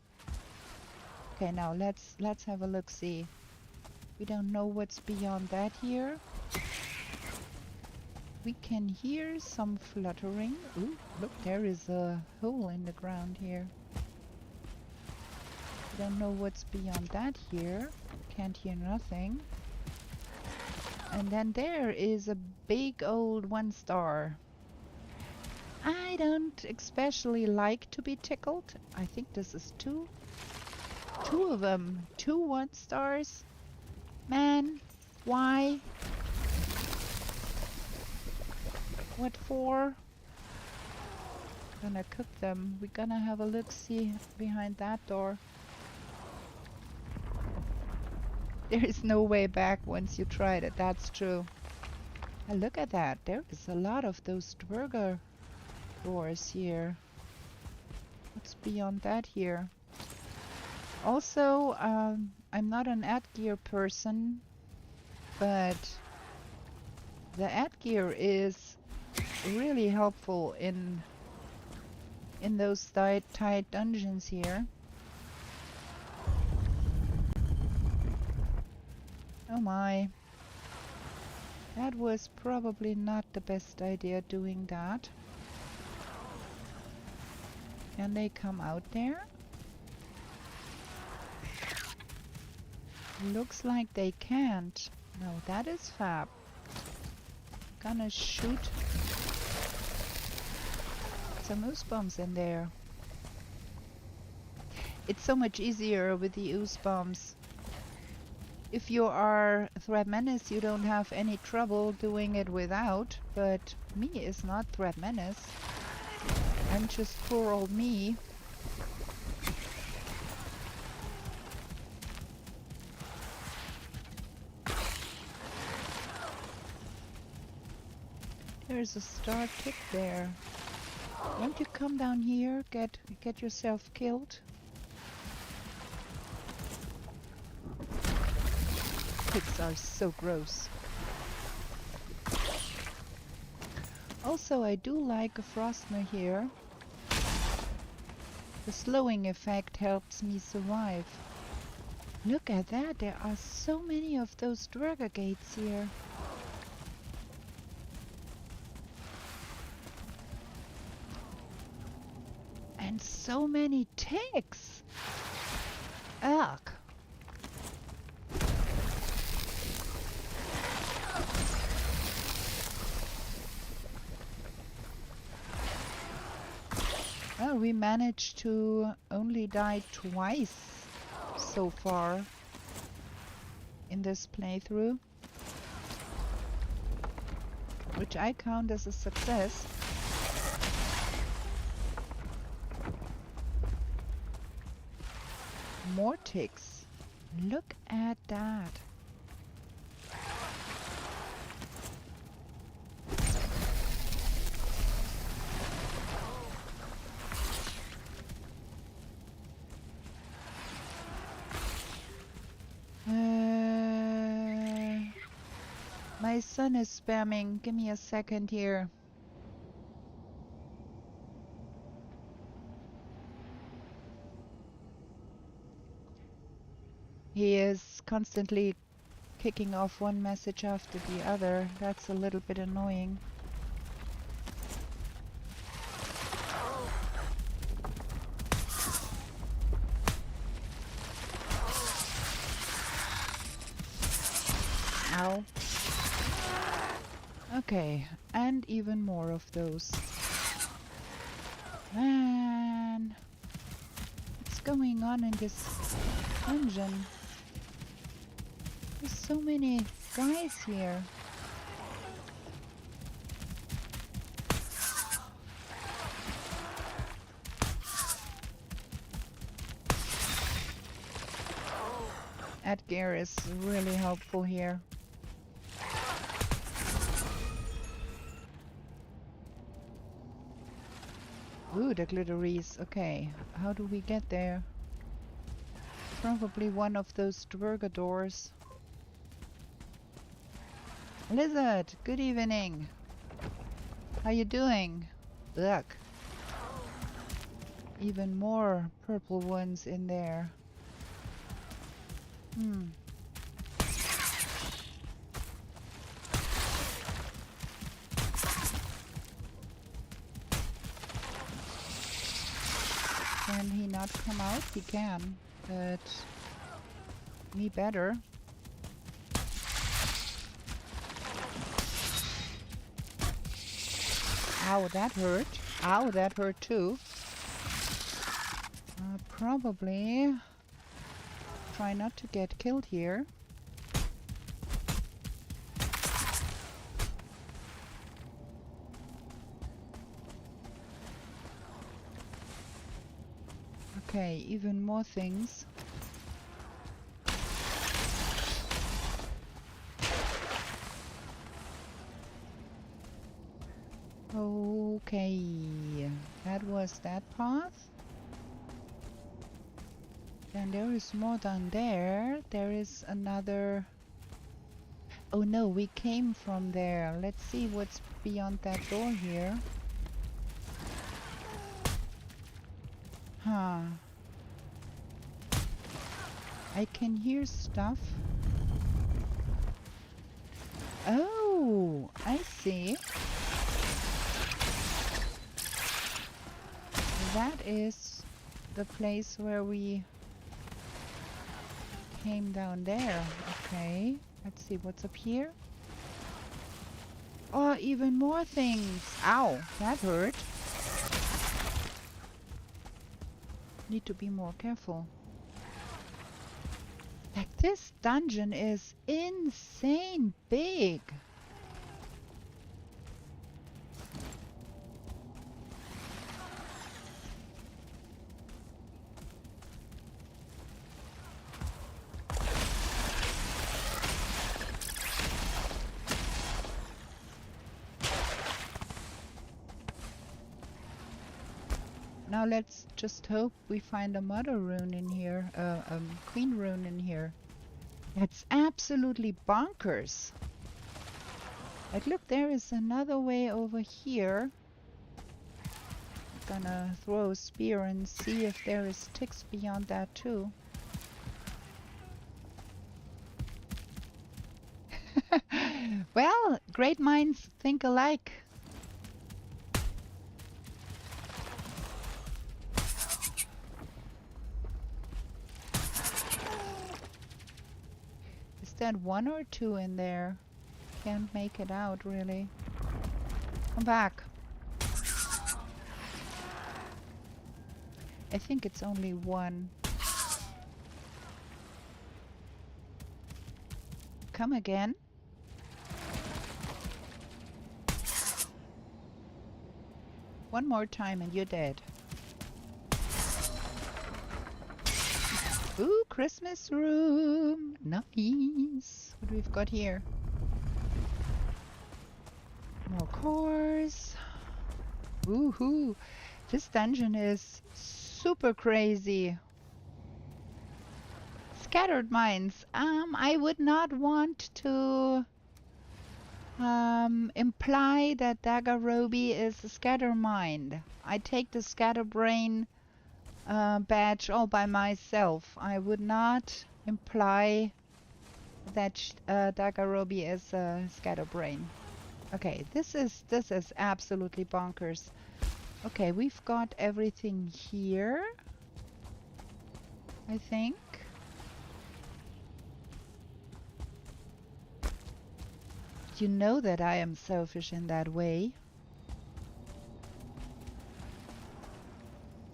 Okay, now let's have a look-see. We don't know what's beyond that here. We can hear some fluttering. Ooh, look, there is a hole in the ground here. We don't know what's beyond that here. Can't hear nothing. And then there is a big old 1-star. I don't especially like to be tickled. I think this is two of them. 2 1-stars. Man, why? What for? Gonna cook them. We're gonna have a look-see behind that door. There is no way back once you tried it, that's true. And look at that, there is a lot of those Dwerger doors here. What's beyond that here? Also, I'm not an ad gear person, but the ad gear is really helpful in those tight dungeons here. Oh my. That was probably not the best idea doing that. Can they come out there? Looks like they can't. No, that is fab. Gonna shoot some ooze bombs in there. It's so much easier with the ooze bombs. If you are Threat Menace, you don't have any trouble doing it without, but me is not Threat Menace. I'm just poor old me. There's a star tick there. Won't you come down here, get yourself killed? Ticks are so gross. Also, I do like a Frostner here. The slowing effect helps me survive. Look at that, there are so many of those Dwerger gates here. And so many ticks! Ugh! Well, we managed to only die twice so far in this playthrough, which I count as a success. More ticks. Look at that. My son is spamming. Give me a second here. He is constantly kicking off one message after the other. That's a little bit annoying. Ow. Okay, and even more of those. Man, what's going on in this dungeon? There's so many guys here. Edgar is really helpful here. Ooh, the glitteries. Okay, how do we get there? Probably one of those Dwerga doors. Lizard, good evening. How you doing? Ugh. Even more purple ones in there. Can he not come out? He can, but me better. Ow, that hurt. Ow, that hurt too. Probably try not to get killed here. Okay, even more things. Okay, that was that path. Then there is more down there. There is another... Oh no, we came from there. Let's see what's beyond that door here. Huh. I can hear stuff. Oh, I see. That is the place where we came down there. Okay, let's see what's up here. Oh, even more things. Ow, that hurt. Need to be more careful. Like, this dungeon is insane big. Now let's just hope we find a mother rune in here, queen rune in here. That's absolutely bonkers. Like, look, there is another way over here. I'm gonna throw a spear and see if there is ticks beyond that too. Well, great minds think alike. Is that one or two in there? Can't make it out really. Come back. I think it's only one. Come again. One more time and you're dead. Ooh, Christmas room. Nice. What do we've got here? More cores. Woohoo. This dungeon is super crazy. Scattered mines. I would not want to imply that Daggerobi is a scatter mine. I take the scatterbrain badge all by myself. I would not imply that Daggerobi is a scatterbrain. Okay, this is absolutely bonkers. Okay, we've got everything here, I think. You know that I am selfish in that way.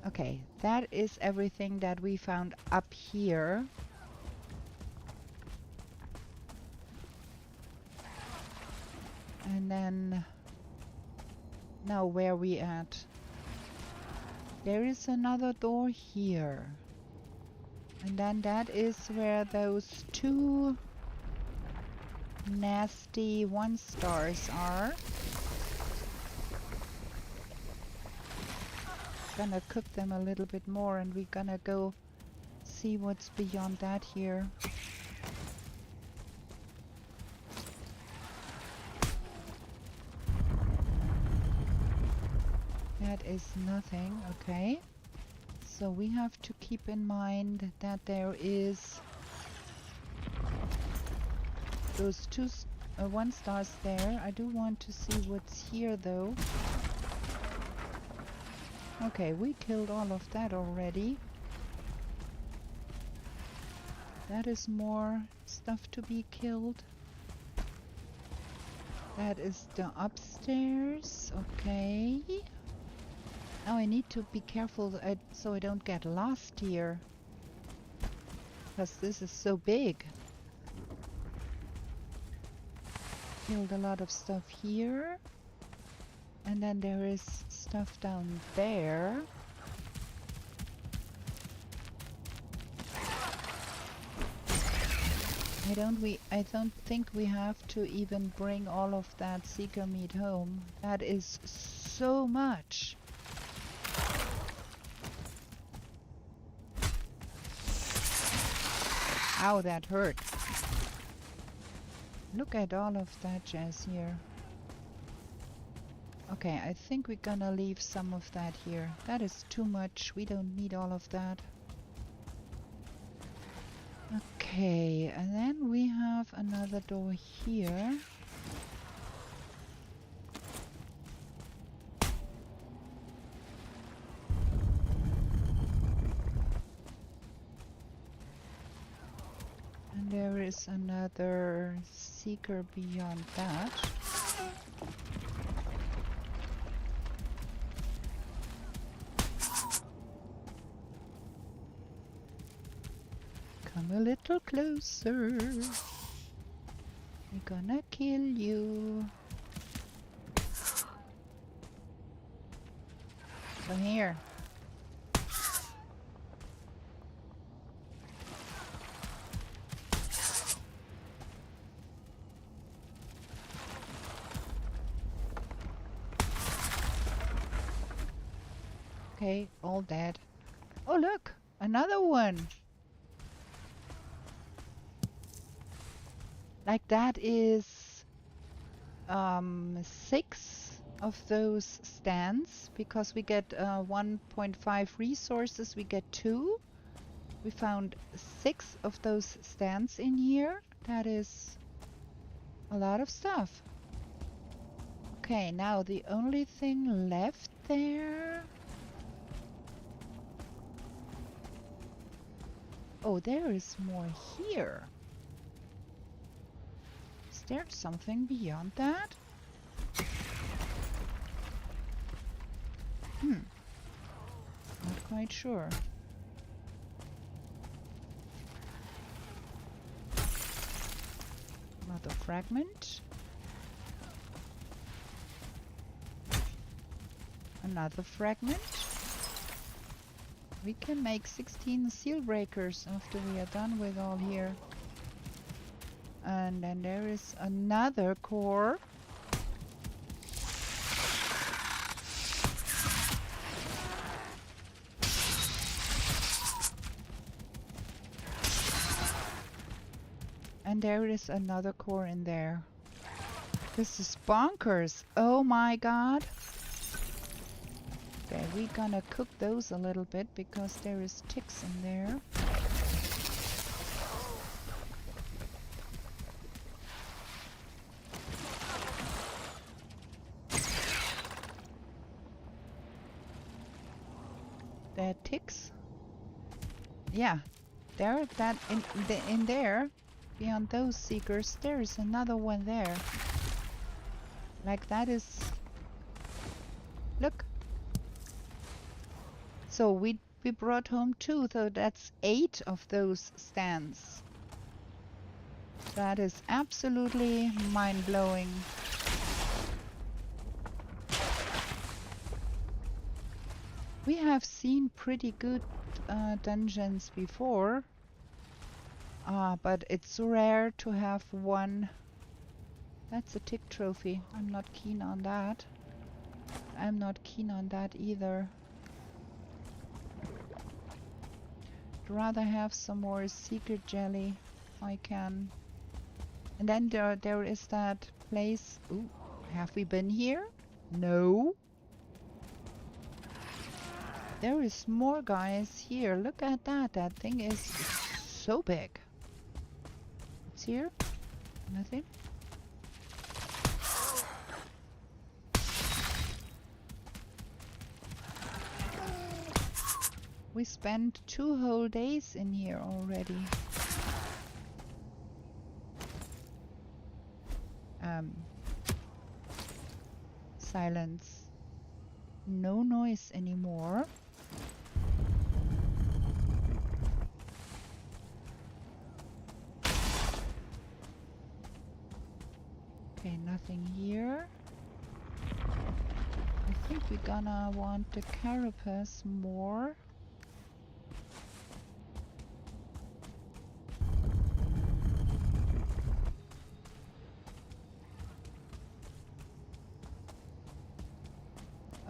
Okay, that is everything that we found up here. And then, now where we at? There is another door here. And then that is where those two nasty 1-stars are. gonna cook them a little bit more, and we're gonna go see what's beyond that here. That is nothing, okay. So we have to keep in mind that there is those two 1 stars there. I do want to see what's here though. Okay, we killed all of that already. That is more stuff to be killed. That is the upstairs, okay. Now I need to be careful so I don't get lost here, because this is so big. Killed a lot of stuff here, and then there is stuff down there. I don't think we have to even bring all of that seeker meat home. That is so much. Ow, that hurt. Look at all of that jazz here. Okay, I think we're gonna leave some of that here. That is too much. We don't need all of that. Okay, and then we have another door here. And there is another seeker beyond that. Come a little closer. We're gonna kill you. Come here. Okay, all dead. Oh look, another one. Like that is 6 of those stands, because we get 1.5 resources, we get 2. We found 6 of those stands in here. That is a lot of stuff. Okay, now the only thing left there... Oh, there is more here. Is there something beyond that? Not quite sure. Another fragment. Another fragment. We can make 16 seal breakers after we are done with all here. And then there is another core. And there is another core in there. This is bonkers. Oh my god. Okay, we're gonna cook those a little bit because there is ticks in there. There are ticks. Yeah, there. That in there, beyond those seekers, there is another one there. Like that is. Look. So we brought home 2, so that's 8 of those stands. That is absolutely mind-blowing. We have seen pretty good dungeons before, but it's rare to have one. That's a tick trophy. I'm not keen on that. I'm not keen on that either. rather have some more secret jelly if I can. And then there is that place. Ooh, have we been here? No. There is more guys here. Look at that. That thing is so big. What's here? Nothing. We spent 2 whole days in here already. Silence. No noise anymore. Okay, nothing here. I think we're gonna want the carapace more.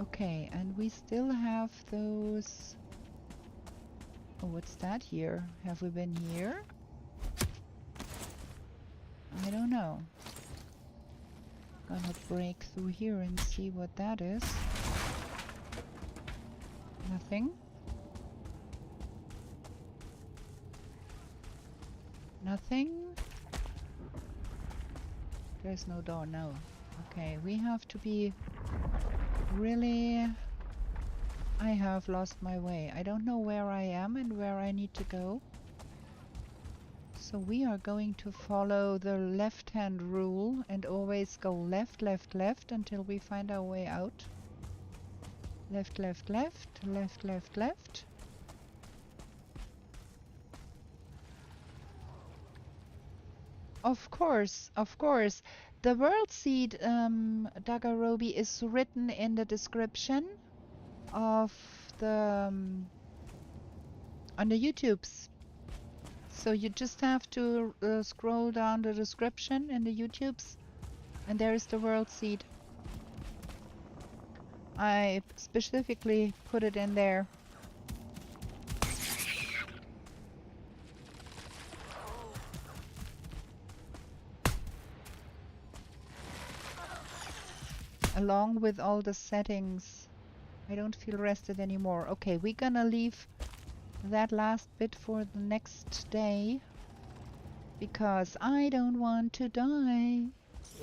Okay, and we still have those... Oh, what's that here? Have we been here? I don't know. Gonna break through here and see what that is. Nothing. Nothing. There's no door, no. Okay, we have to be really... I have lost my way. I don't know where I am and where I need to go. So we are going to follow the left-hand rule and always go left, left, left until we find our way out. Left, left, left, left, left, left. Of course, of course. The world seed, Dagarobi, is written in the description of the on the YouTubes. So you just have to scroll down the description in the YouTubes, and there is the world seed. I specifically put it in there. Along with all the settings. I don't feel rested anymore. Okay, we're gonna leave that last bit for the next day because I don't want to die.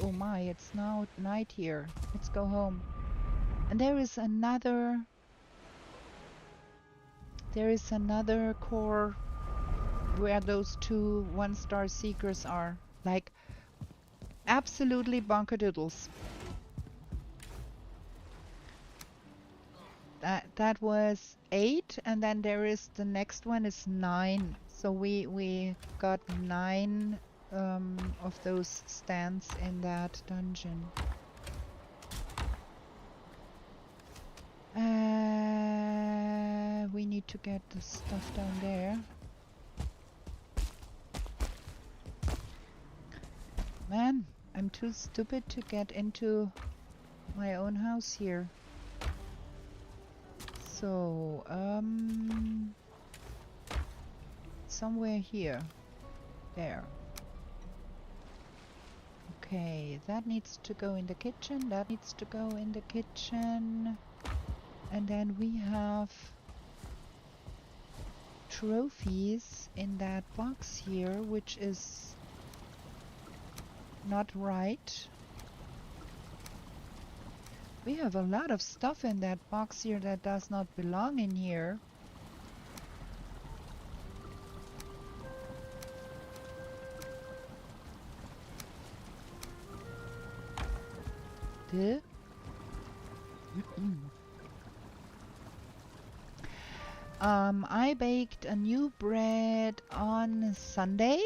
Oh my, it's now night here. Let's go home. And there is another core where those 2 1-star seekers are. Like absolutely bonkerdoodles. That was 8, and then there is the next one is 9. So we got 9 of those stands in that dungeon. We need to get the stuff down there. Man, I'm too stupid to get into my own house here. So, somewhere here. There. Okay, that needs to go in the kitchen. That needs to go in the kitchen. And then we have trophies in that box here, which is not right. We have a lot of stuff in that box here that does not belong in here. I baked a new bread on Sunday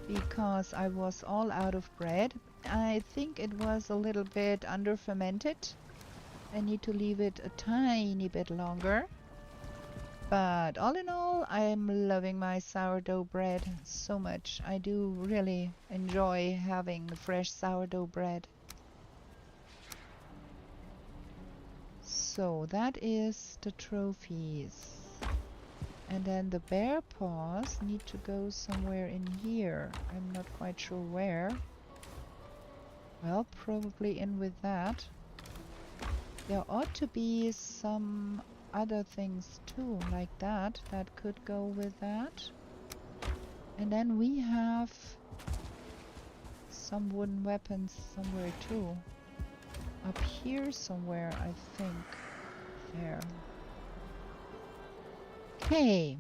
because I was all out of bread. I think it was a little bit under fermented. I need to leave it a tiny bit longer. But all in all, I'm loving my sourdough bread so much. I do really enjoy having fresh sourdough bread. So that is the trophies. And then the bear paws need to go somewhere in here. I'm not quite sure where. Well, probably in with that. There ought to be some other things too, like that, that could go with that. And then we have some wooden weapons somewhere too. Up here somewhere, I think. There. Okay.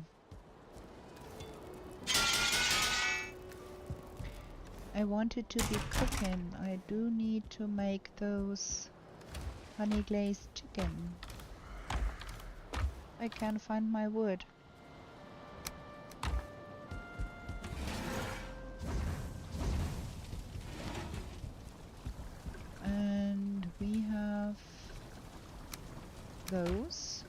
I wanted to be cooking. I do need to make those honey glazed chicken. I can't find my wood. And we have those.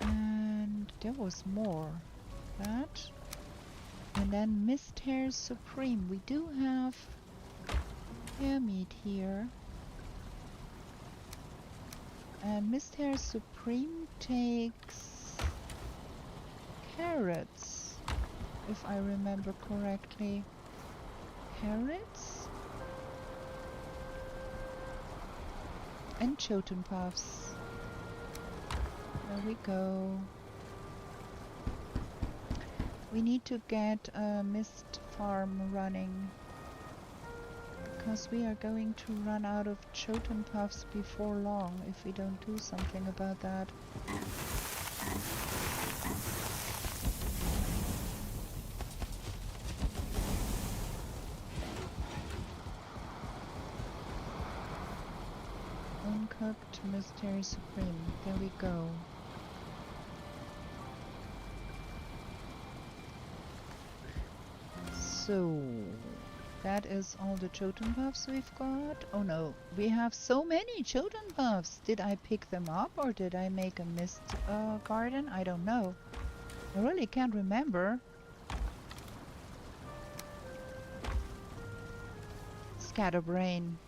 And there was more. That. And then Mist Hair Supreme. We do have hair meat here. And Mist Hair Supreme takes carrots, if I remember correctly. Carrots? And Choten Puffs. There we go. We need to get a mist farm running, because we are going to run out of Choten Puffs before long if we don't do something about that. Uncooked Mystery Supreme. There we go. So, that is all the Choten Puffs we've got. Oh no, we have so many Choten Puffs. Did I pick them up or did I make a mist garden? I don't know. I really can't remember. Scatterbrain.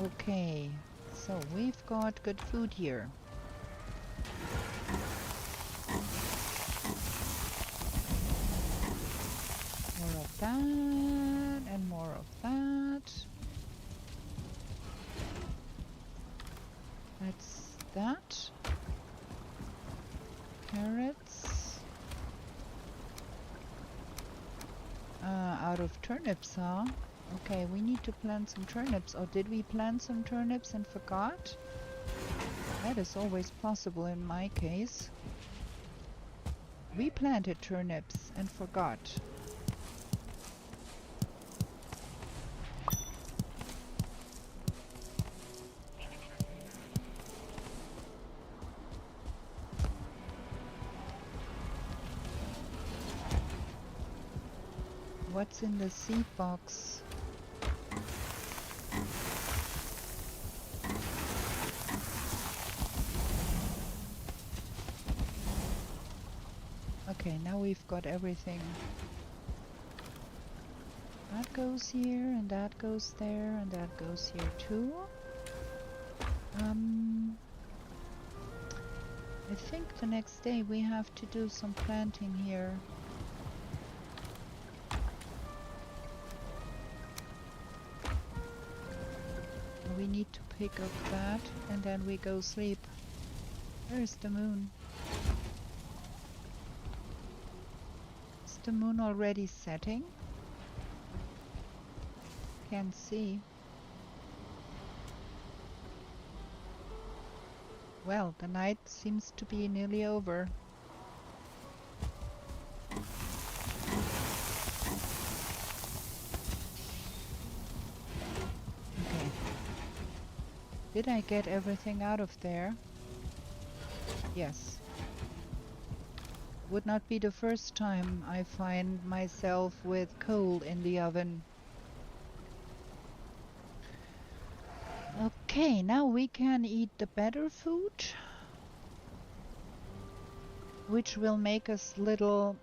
Okay. So we've got good food here. More of that and more of that. That's that. Carrots. Out of turnips, huh? Okay, we need to plant some turnips. Or did we plant some turnips and forgot? That is always possible in my case. We planted turnips and forgot. What's in the seed box? Okay, now we've got everything. That goes here, and that goes there, and that goes here too. I think the next day we have to do some planting here. We need to pick up that, and then we go sleep. Where's the moon? Is the moon already setting? Can't see. Well, the night seems to be nearly over. Okay. Did I get everything out of there? Yes. Would not be the first time I find myself with coal in the oven. Okay, now we can eat the better food. which will make us a little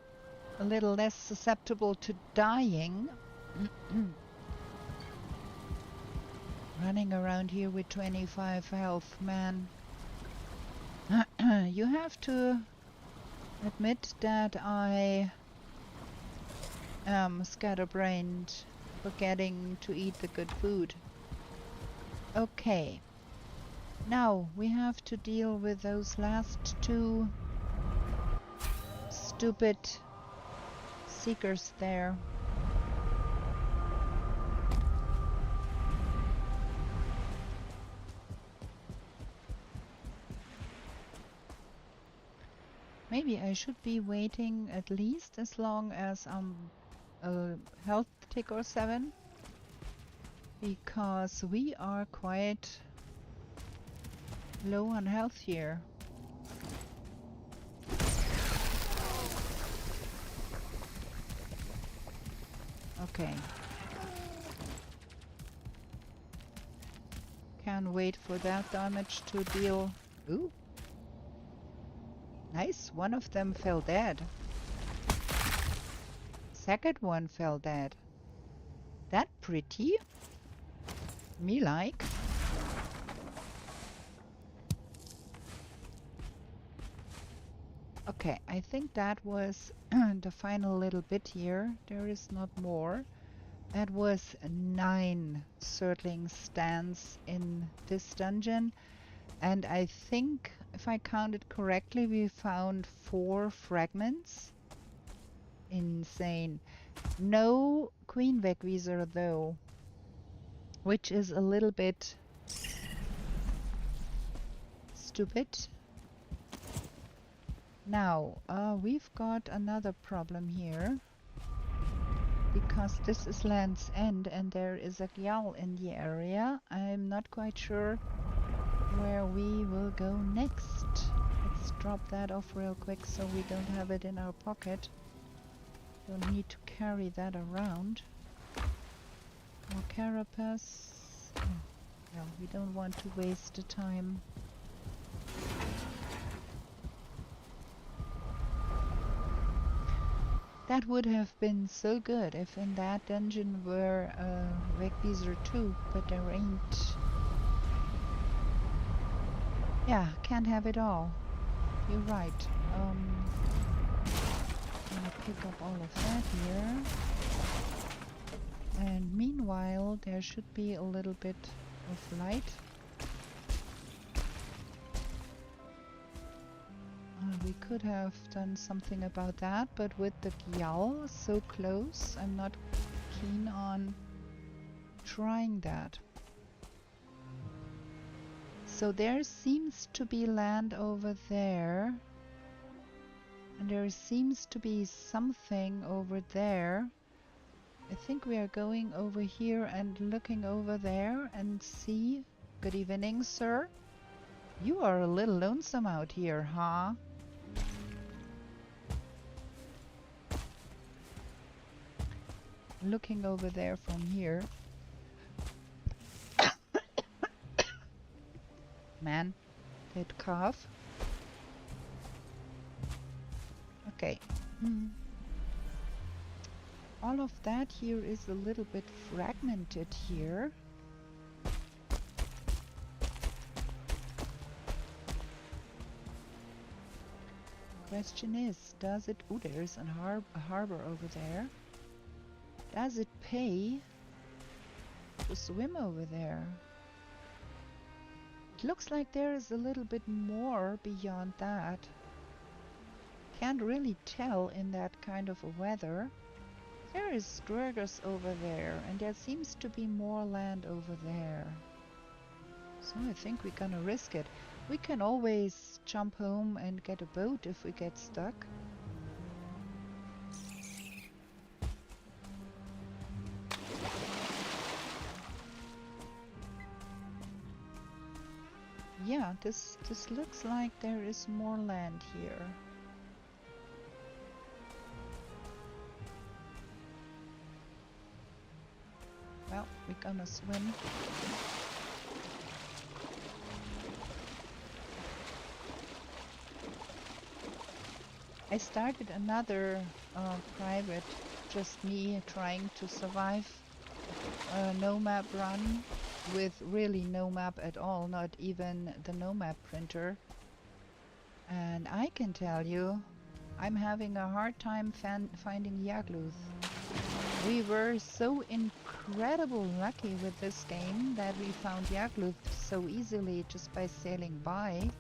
less susceptible to dying. Running around here with 25 health, man. You have to admit that I am scatterbrained, forgetting to eat the good food. Okay. Now we have to deal with those last two stupid seekers there. Maybe I should be waiting at least as long as I'm a health tick or 7, because we are quite low on health here. Okay. Can't wait for that damage to deal. Ooh. Nice, one of them fell dead. Second one fell dead. That pretty? Me like. Okay, I think that was the final little bit here. There is not more. That was 9 Surtling stands in this dungeon. And I think, if I counted correctly, we found 4 fragments. Insane. No Queen Wegwieser though, which is a little bit stupid. Now, we've got another problem here, because this is Land's End and there is a Gyal in the area. I'm not quite sure where we will go next. Let's drop that off real quick so we don't have it in our pocket. Don't need to carry that around. More carapace. Oh, well, we don't want to waste the time. That would have been so good if in that dungeon were Wegwieser too, but there ain't. Yeah, can't have it all. You're right. I'm gonna pick up all of that here. And meanwhile, there should be a little bit of light. We could have done something about that, but with the Gyal so close, I'm not keen on trying that. So there seems to be land over there. And there seems to be something over there. I think we are going over here and looking over there and see. Good evening, sir. You are a little lonesome out here, huh? Looking over there from here. Man, that cough. Okay. All of that here is a little bit fragmented here. Question is, does it... Oh, there is a harbor over there. Does it pay to swim over there? It looks like there is a little bit more beyond that. Can't really tell in that kind of a weather. There is Drurgers over there, and there seems to be more land over there. So I think we're gonna risk it. We can always jump home and get a boat if we get stuck. Yeah, this looks like there is more land here. Well, we're gonna swim. I started another private, just me trying to survive a no map run with really no map at all, not even the no map printer. And I can tell you, I'm having a hard time finding Yagluth. We were so incredible lucky with this game that we found Yagluth so easily just by sailing by.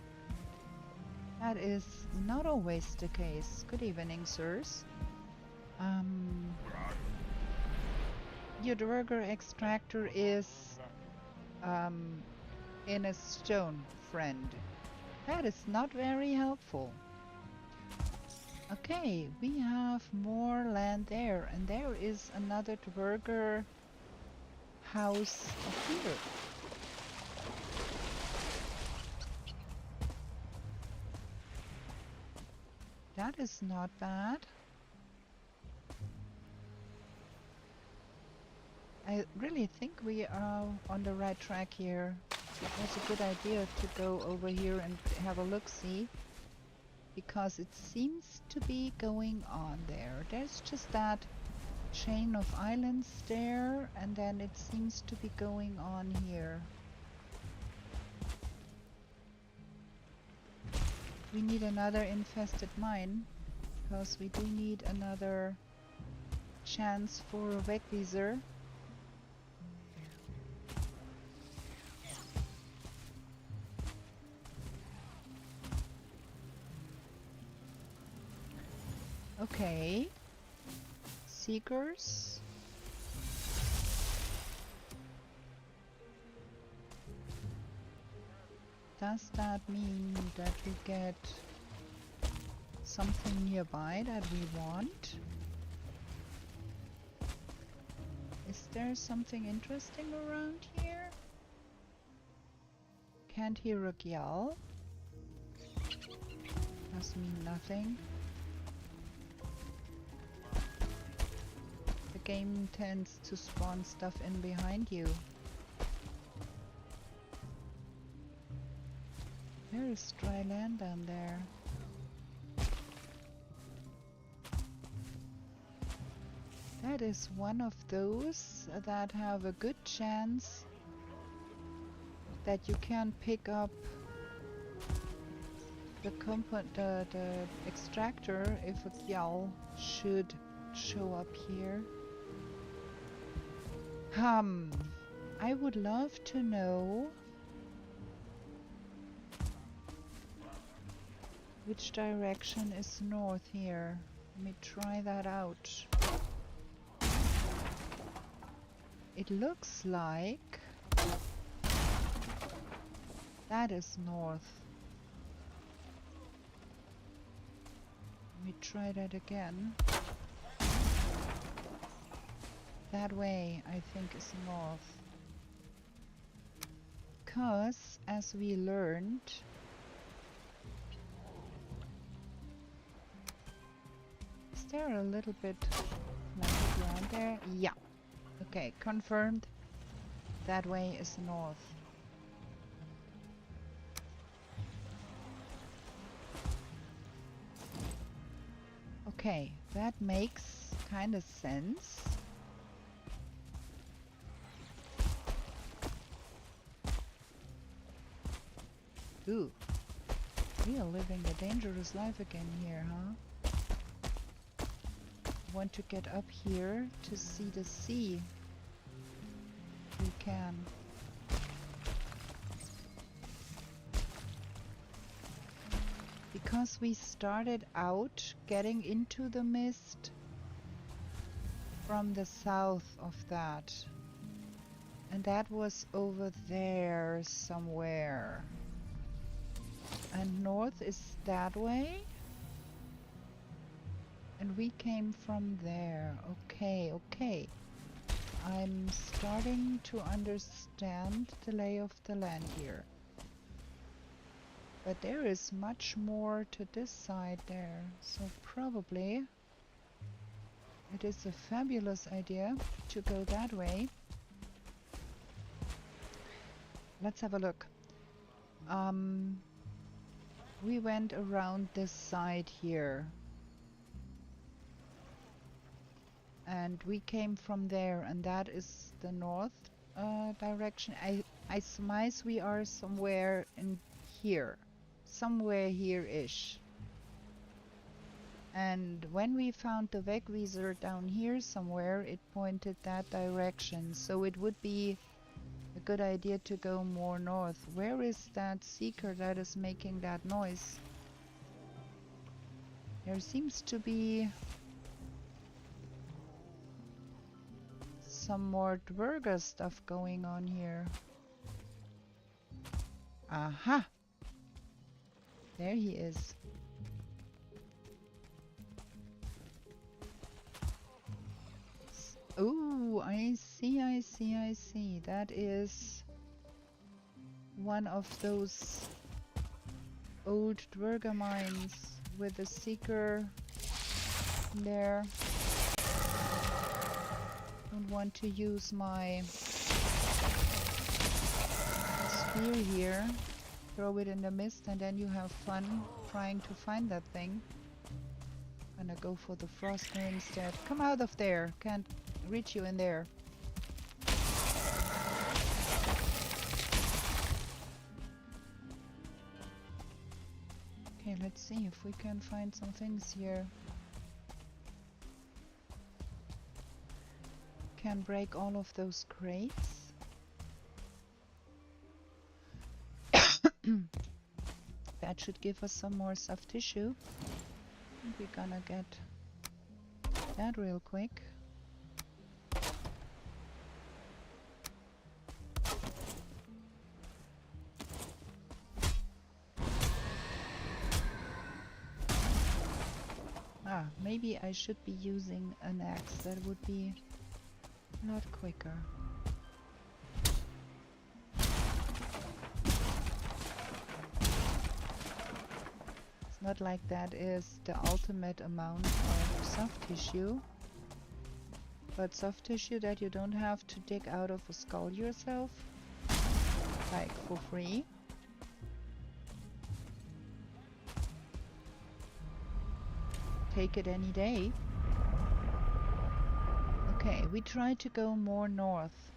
That is not always the case. Good evening, sirs. Your Dwerger extractor is in a stone, friend. That is not very helpful. Okay, we have more land there, and there is another Dwerger house here. That is not bad. I really think we are on the right track here. It was a good idea to go over here and have a look-see, because it seems to be going on there. There's just that chain of islands there, and then it seems to be going on here. We need another infested mine, because we do need another chance for a Wegwieser. Okay. Seekers. Does that mean that we get something nearby that we want? Is there something interesting around here? Can't hear a gyal. Does mean nothing. The game tends to spawn stuff in behind you. There is dry land down there. That is one of those that have a good chance that you can pick up the extractor if a gyal should show up here. I would love to know which direction is north here. Let me try that out. It looks like that is north. Let me try that again. That way, I think, is north. 'Cause, as we learned, is there a little bit landed around there? Yeah. Okay, confirmed. That way is north. Okay, that makes kind of sense. Ooh, we are living a dangerous life again here, huh? Want to get up here to see the sea. We can. Because we started out getting into the mist from the south of that. And that was over there somewhere. And north is that way. And we came from there. Okay, okay. I'm starting to understand the lay of the land here. But there is much more to this side there. So probably it is a fabulous idea to go that way. Let's have a look. We went around this side here. And we came from there, and that is the north direction. I surmise we are somewhere in here. Somewhere here-ish. And when we found the Wegweiser down here somewhere, it pointed that direction. So it would be a good idea to go more north. Where is that seeker that is making that noise? There seems to be some more Dwerga stuff going on here. Aha! There he is. Oh, I see, I see, I see. That is one of those old Dwerga mines with a seeker there. Don't want to use my spear here. Throw it in the mist and then you have fun trying to find that thing. Gonna go for the Frostner instead. Come out of there! Can't reach you in there. Okay, let's see if we can find some things here. Can break all of those crates. That should give us some more soft tissue. We're gonna get that real quick. Ah, maybe I should be using an axe. That would be a lot quicker. It's not like that is the ultimate amount of soft tissue, but soft tissue that you don't have to dig out of a skull yourself, like for free. Take it any day. Okay, we try to go more north.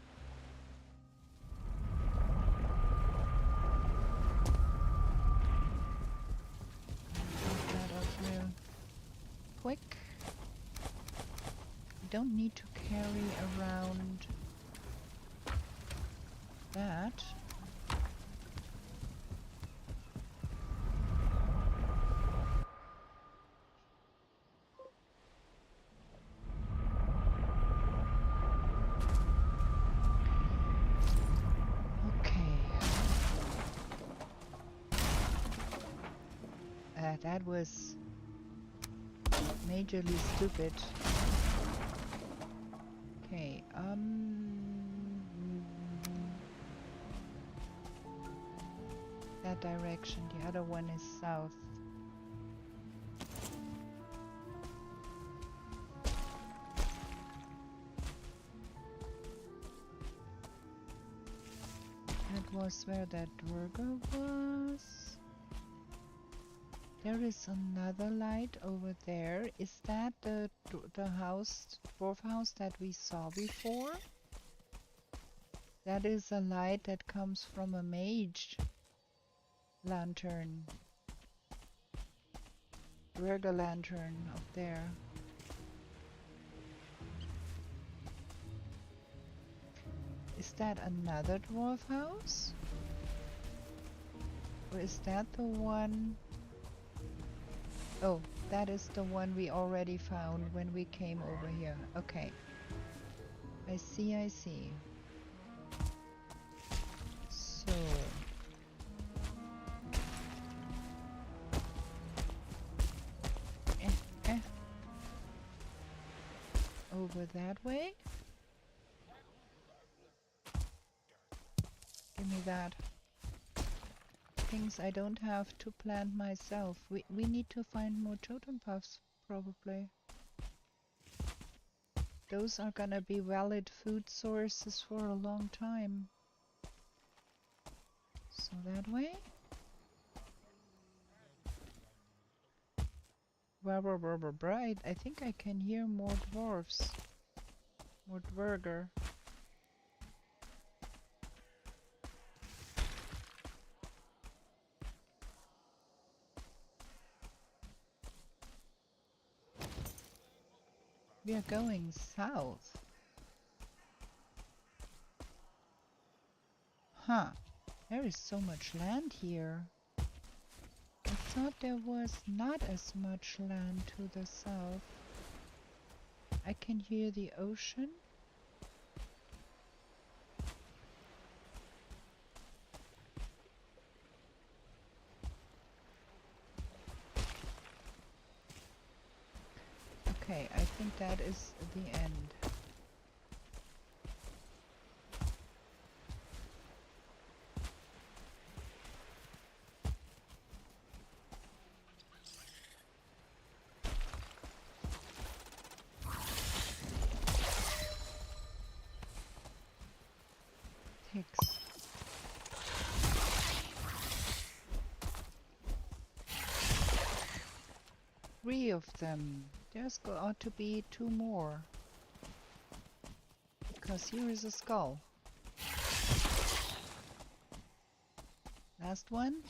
Get that up real quick. We don't need to carry around that. That was majorly stupid. Okay, that direction. The other one is south. That was where that Dwerga was. There is another light over there. Is that the house, dwarf house that we saw before? That is a light that comes from a mage lantern. Dwerga lantern up there. Is that another dwarf house? Or is that the one? Oh, that is the one we already found when we came over here. Okay. I see, I see. So... Over that way? Give me that. Things I don't have to plant myself. We need to find more totem puffs, probably. Those are gonna be valid food sources for a long time. So that way? Bright. I think I can hear more dwarves. Or Dwerger. We are going south. Huh. There is so much land here. I thought there was not as much land to the south. I can hear the ocean. Okay, I think that is the end. Ticks. Three of them. There's ought to be two more. Because here is a skull. Last one.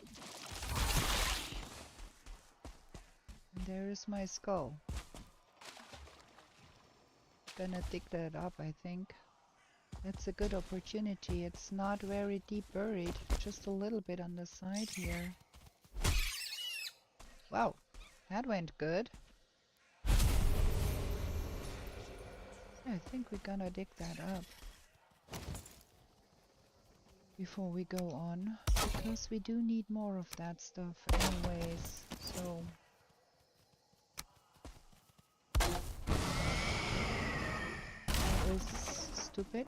And there is my skull. Gonna dig that up, I think. That's a good opportunity. It's not very deep buried, just a little bit on the side here. Wow, that went good. I think we're gonna dig that up before we go on, because we do need more of that stuff anyways, so... That is stupid.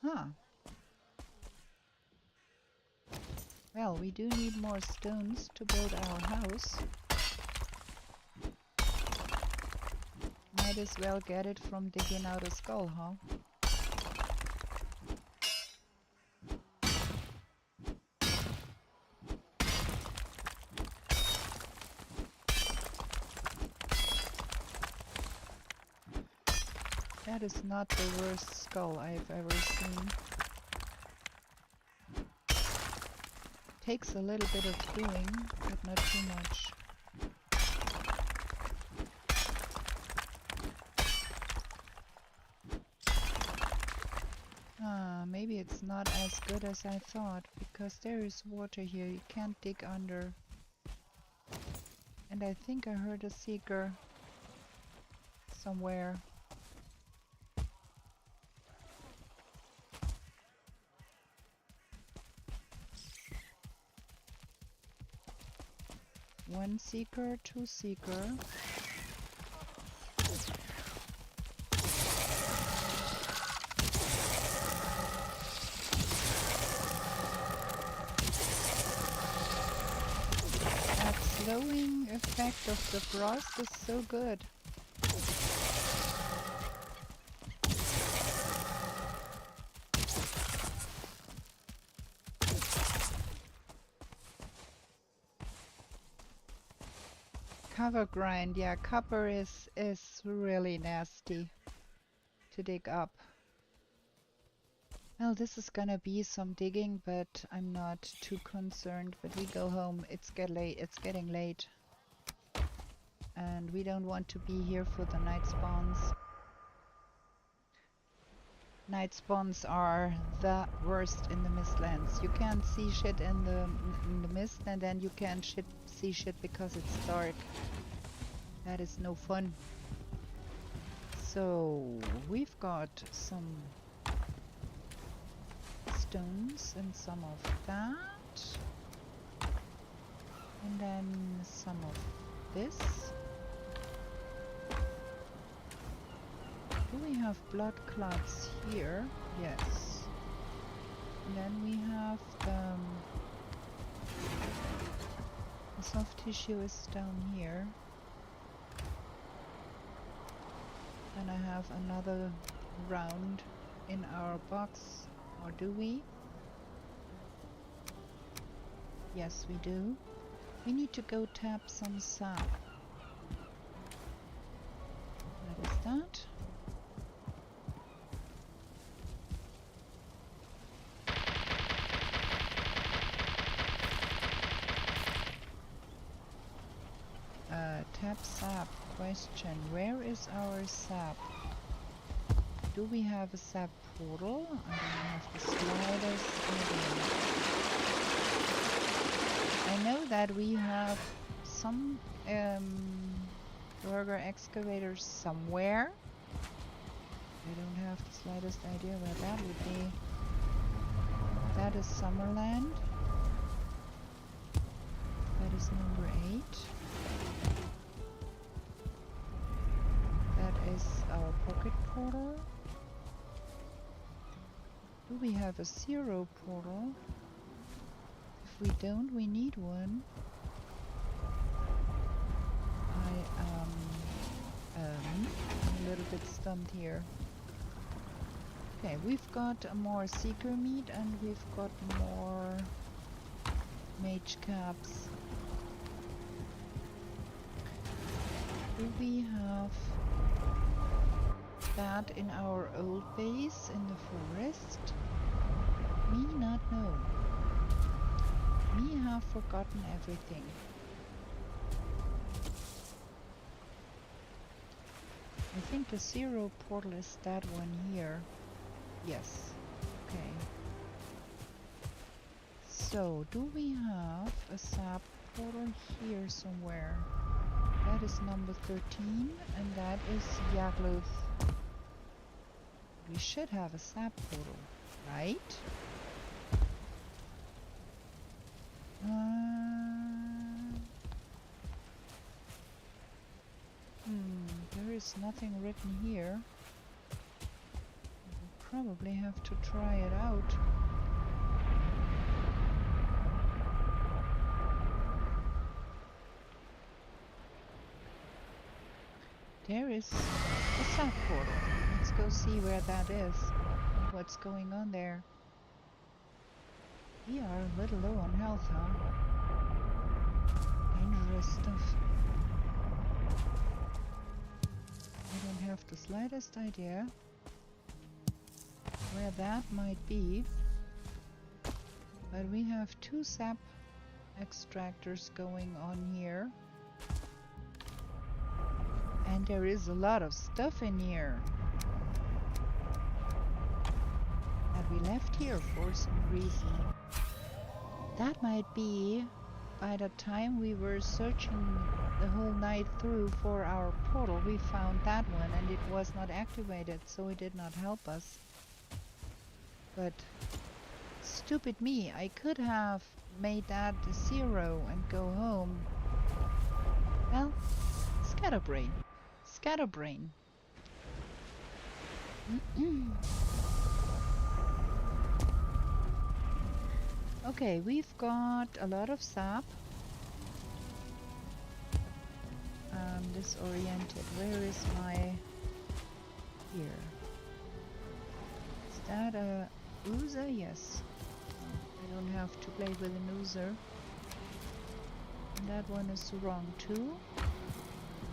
Huh. Well, we do need more stones to build our house. Might as well get it from digging out a skull, huh? That is not the worst skull I've ever seen. Takes a little bit of doing, but not too much. Maybe it's not as good as I thought, because there is water here, you can't dig under. And I think I heard a seeker somewhere. One seeker, two seeker. That slowing effect of the frost is so good. Cover grind, yeah, copper is really nasty to dig up. Well, this is gonna be some digging, but I'm not too concerned. But we go home. It's getting late, and we don't want to be here for the night spawns. Night spawns are the worst in the Mistlands. You can't see shit in the mist, and then you can't see shit because it's dark. That is no fun. So we've got some stones and some of that, and then some of this. Do we have blood clots here? Yes. And then we have the soft tissue is down here. And I have another round in our box, or do we? Yes, we do. We need to go tap some sap. What is that? Tap sap. Question. Where is our sap? Do we have a sap portal? I don't have the slightest idea. I know that we have some burger excavators somewhere. I don't have the slightest idea where that would be. That is Summerland. That is number 8. That is our pocket portal. Do we have a 0 portal? If we don't, we need one. I'm a little bit stumped here. Okay, we've got more seeker meat and we've got more mage caps. Do we have that in our old base in the forest? Me not know. Me have forgotten everything. I think the 0 portal is that one here. Yes. Okay. So, do we have a sap portal here somewhere? That is number 13 and that is Yagluth. We should have a sap portal, right? There is nothing written here. We'll probably have to try it out. There is a sap portal. Let's go see where that is and what's going on there. We are a little low on health, huh? Dangerous stuff. I don't have the slightest idea where that might be, but we have 2 sap extractors going on here. And there is a lot of stuff in here that we left here for some reason. That might be by the time we were searching the whole night through for our portal, we found that one and it was not activated, so it did not help us. But stupid me, I could have made that the 0 and go home. Well, scatterbrain. Scatterbrain. Okay, we've got a lot of sap. I'm disoriented. Where is my... Here. Is that a oozer? Yes. I don't have to play with an oozer. And that one is wrong too.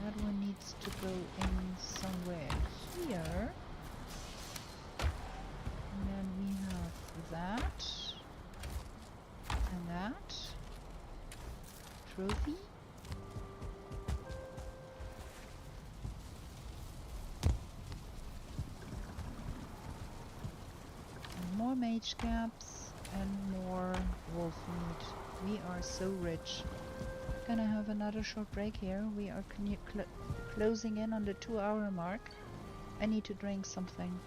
That one needs to go in somewhere here. And then we have that. And that. Trophy. And more mage caps and more wolf meat. We are so rich. Gonna have another short break here. We are closing in on the 2-hour mark. I need to drink something,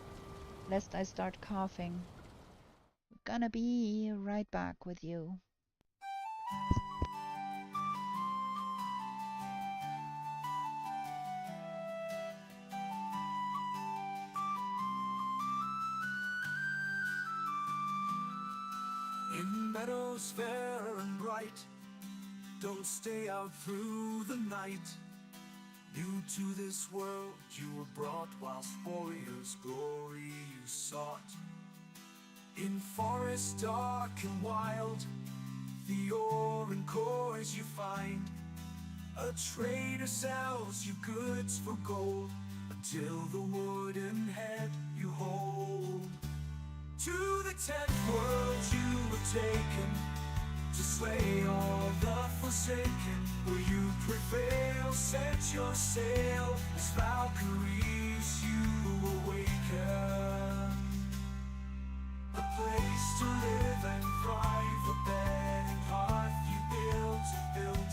lest I start coughing. We're gonna be right back with you. In meadows fair and bright, don't stay out through the night. New to this world you were brought, whilst warriors' glory you sought. In forest dark and wild, the ore and cores you find. A trader sells you goods for gold until the wooden head you hold. To the 10th world you were taken, to slay all the forsaken. Will you prevail? Set your sail, as Valkyries you awaken. A place to live and thrive, a bed and hearth you built.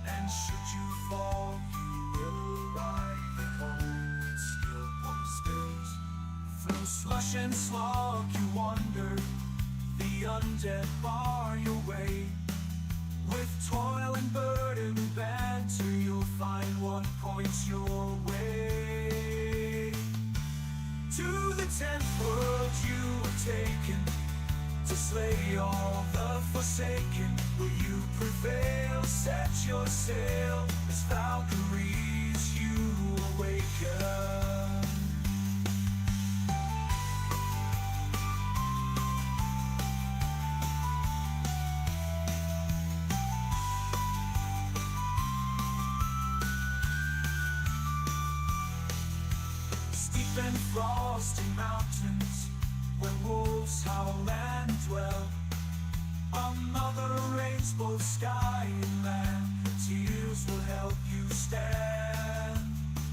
And should you fall, you will arrive at home with skill upon spilt. Through slush and slog you wander, the undead bar your way. With toil and burden and banter, you'll find what points your way. To the 10th world you were taken, to slay all the forsaken. Will you prevail? Set your sail, as Valkyries you awaken. Steep and frosty mountains, where wolves howl and dwell. Another rains both sky and land, tears will help you stand.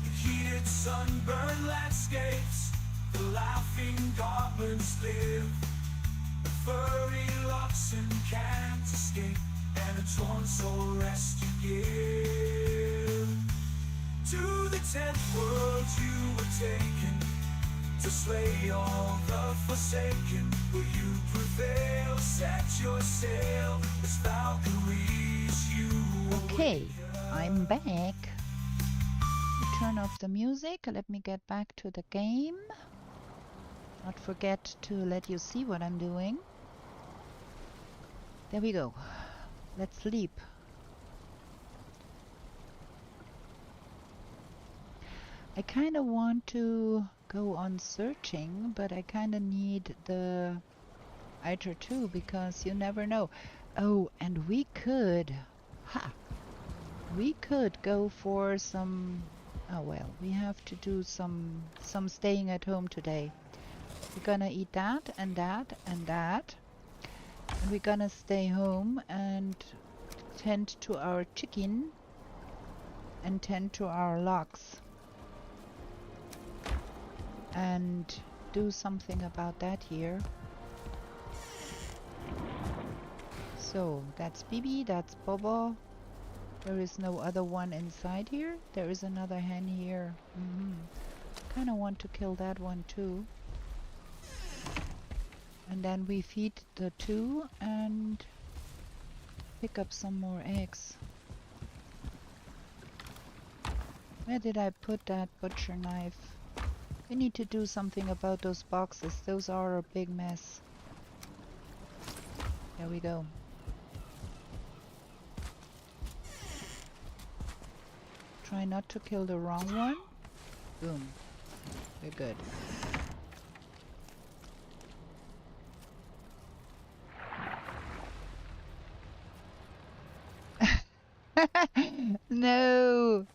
In heated sunburned landscapes, the laughing goblins live. The furry oxen can't escape, and a torn soul rest you give. To the 10th world you were taken, to slay all the forsaken. Will you prevail? Set your sail, as Valkyries you Okay, awaken. I'm back. Turn off the music. Let me get back to the game. Not forget to let you see what I'm doing. There we go. Let's sleep. I kind of want to go on searching, but I kind of need the E33 because you never know. Oh, and we could go for some. Oh well, we have to do some staying at home today. We're gonna eat that and that and that, and we're gonna stay home and tend to our chicken and tend to our logs and do something about that here. So that's Bibi, that's Bobo. There is no other one inside here. There is another hen here. Kind of want to kill that one too. And then we feed the two and pick up some more eggs. Where did I put that butcher knife? We need to do something about those boxes. Those are a big mess. There we go. Try not to kill the wrong one. Boom. We're good. No.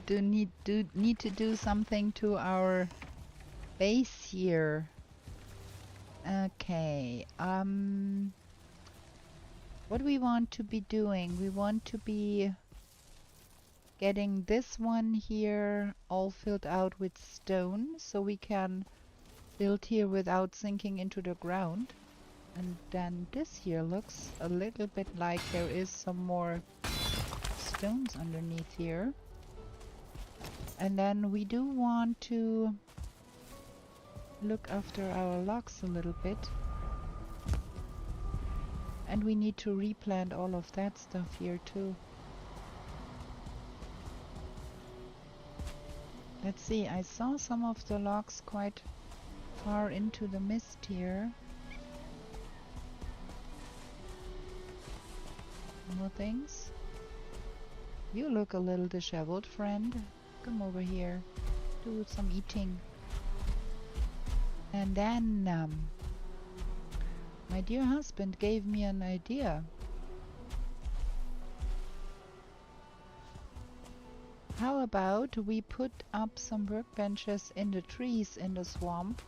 Need to do something to our base here. Okay. What we want to be doing? We want to be getting this one here all filled out with stone so we can build here without sinking into the ground. And then this here looks a little bit like there is some more stones underneath here. And then we do want to look after our logs a little bit. And we need to replant all of that stuff here too. Let's see, I saw some of the logs quite far into the mist here. More things. You look a little disheveled, friend. Come over here. Do some eating. And then My dear husband gave me an idea. How about we put up some workbenches in the trees in the swamp?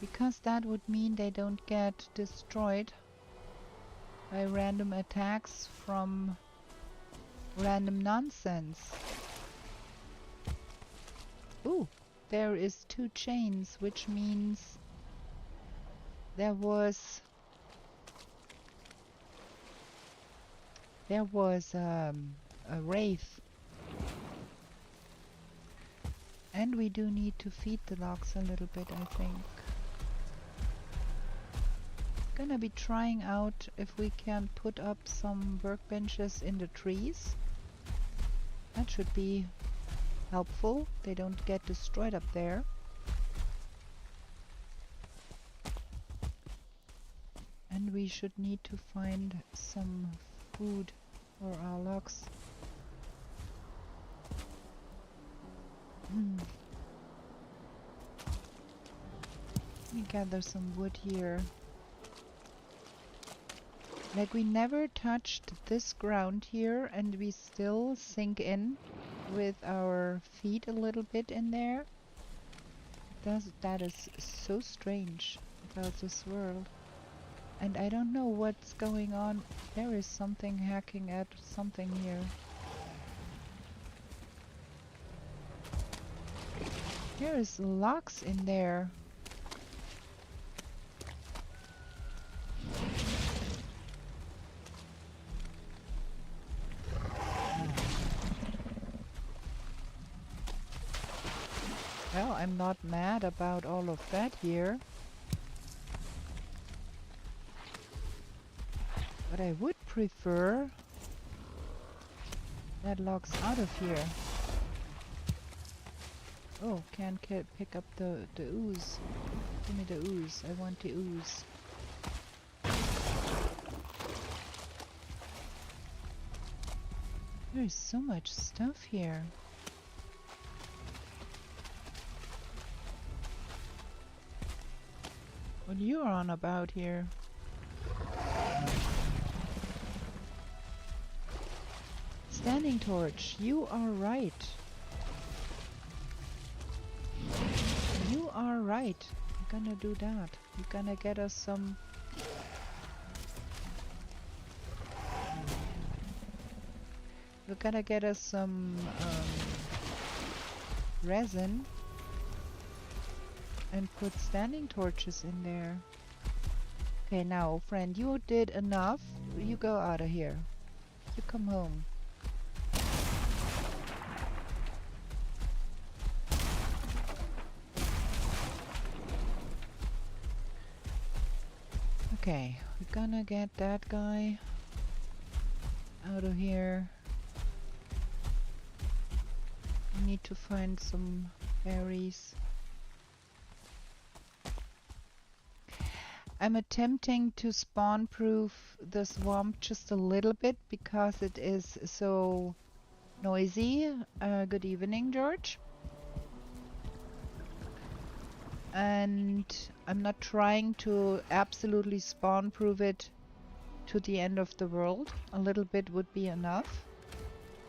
Because that would mean they don't get destroyed by random attacks from random nonsense. Ooh, there is 2 chains, which means there was a wraith. And we do need to feed the logs a little bit, I think. Gonna be trying out if we can put up some workbenches in the trees. That should be helpful. They don't get destroyed up there. And we should need to find some food for our logs. Let me gather some wood here. Like, we never touched this ground here and we still sink in with our feet a little bit in there. That is so strange about this world. And I don't know what's going on. There is something hacking at something here. There is logs in there. Well, I'm not mad about all of that here. But I would prefer that logs out of here. Oh, can't pick up the ooze. Give me the ooze. I want the ooze. There is so much stuff here. What you are on about here? Standing torch, you are right. You are right. We're gonna do that. We're gonna get us some... We're gonna get us some resin and put standing torches in there. Okay, now, friend, you did enough. You go out of here. You come home. Okay, we're gonna get that guy out of here. We need to find some berries. I'm attempting to spawn-proof the swamp just a little bit because it is so noisy. Good evening, George. And I'm not trying to absolutely spawn-proof it to the end of the world. A little bit would be enough.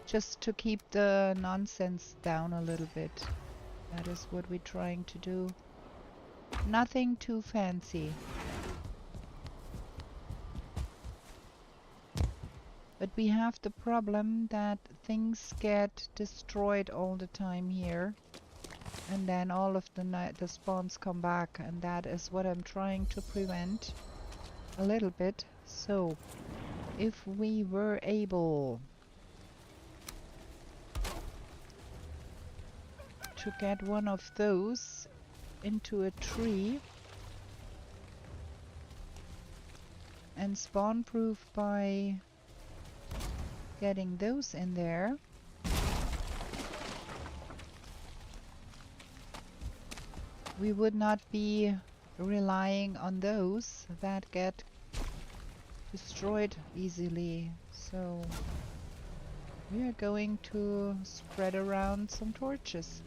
Just to keep the nonsense down a little bit. That is what we're trying to do. Nothing too fancy. But we have the problem that things get destroyed all the time here. And then all of the spawns come back, and that is what I'm trying to prevent a little bit. So, if we were able to get one of those into a tree and spawn proof by getting those in there, we would not be relying on those that get destroyed easily. So we are going to spread around some torches.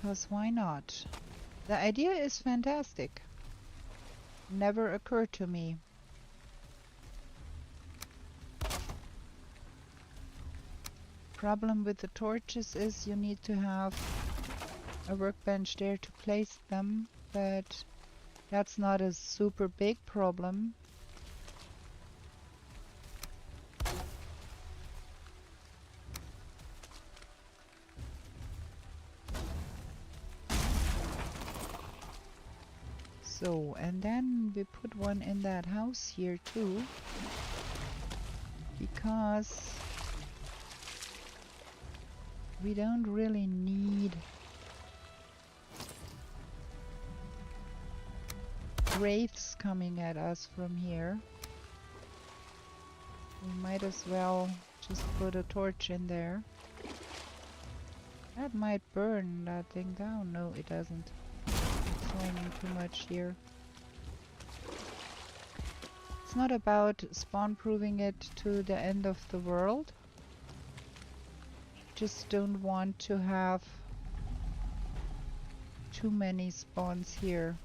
Because why not? The idea is fantastic. Never occurred to me. Problem with the torches is you need to have a workbench there to place them, but that's not a super big problem. So, and then we put one in that house here too, because we don't really need wraiths coming at us from here. We might as well just put a torch in there. That might burn that thing down. No, it doesn't. It's raining too much here. It's not about spawn-proofing it to the end of the world. Just don't want to have too many spawns here.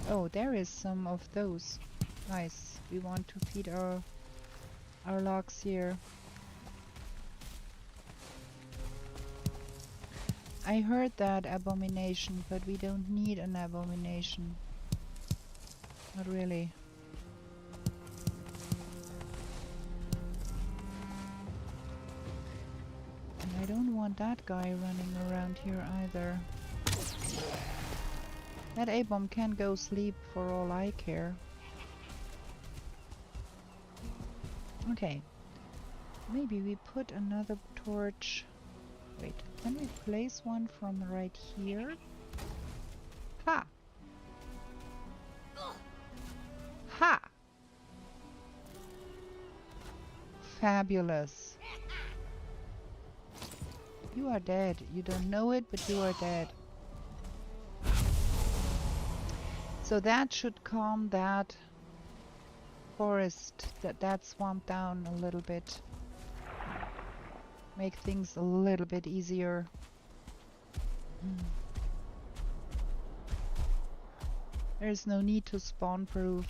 Oh, there is some of those. Nice. We want to feed our logs here. I heard that abomination, but we don't need an abomination. Not really. And I don't want that guy running around here either. That A-bomb can go sleep for all I care. Okay. Maybe we put another torch. Wait, can we place one from right here? Ha! Ha! Fabulous. You are dead. You don't know it, but you are dead. So that should calm that forest, that swamp down a little bit. Make things a little bit easier. There's no need to spawn-proof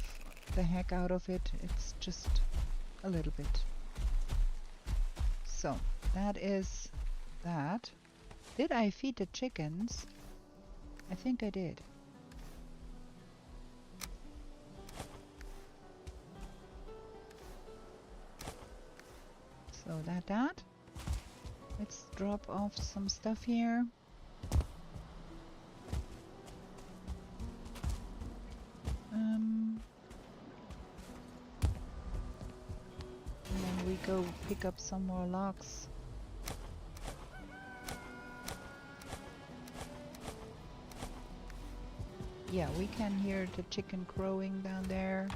the heck out of it. It's just a little bit. So, that is that. Did I feed the chickens? I think I did. So that. Let's drop off some stuff here. And then we go pick up some more logs. Yeah, we can hear the chicken crowing down there.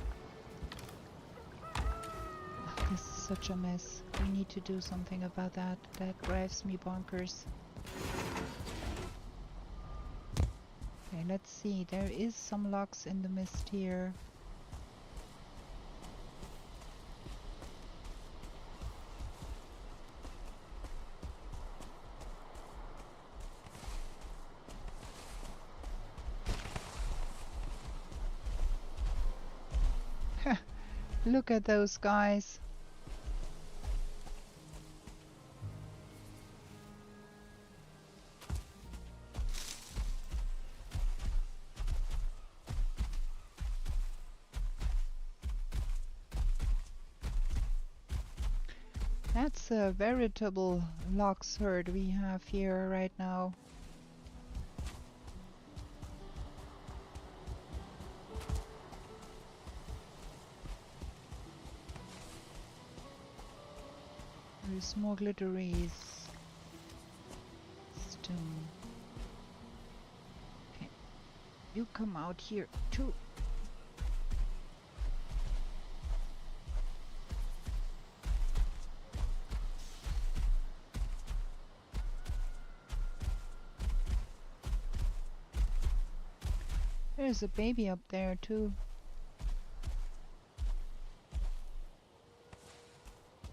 This is such a mess. We need to do something about that. That drives me bonkers. Okay, let's see. There is some logs in the mist here. Look at those guys. That's a veritable lox herd we have here right now. There's more glitteries. Stone. Okay. You come out here too. There's a baby up there too.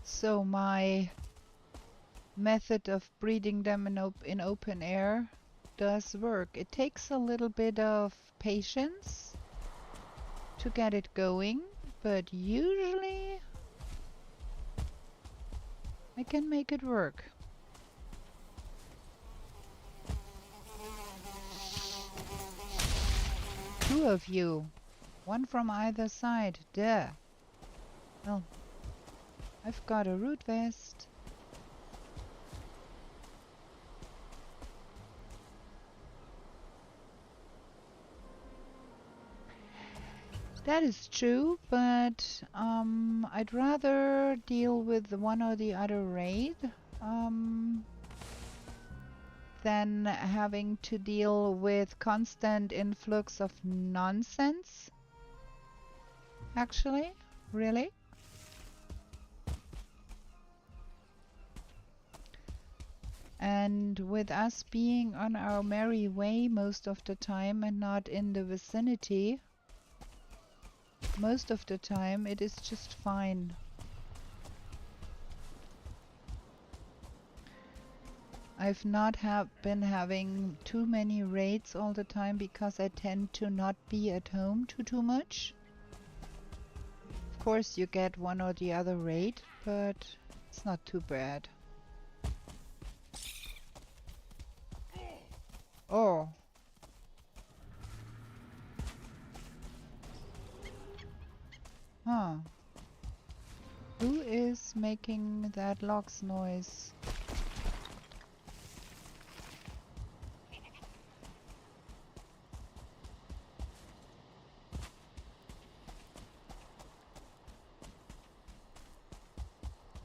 So my method of breeding them in open air does work. It takes a little bit of patience to get it going, but usually I can make it work. Two of you. One from either side. Duh. Well, I've got a root vest. That is true, but I'd rather deal with the one or the other raid than having to deal with constant influx of nonsense. Actually, really. And with us being on our merry way most of the time and not in the vicinity, most of the time it is just fine. I've not been having too many raids all the time because I tend to not be at home too much. Of course you get one or the other raid, but it's not too bad. Oh. Huh. Who is making that logs noise?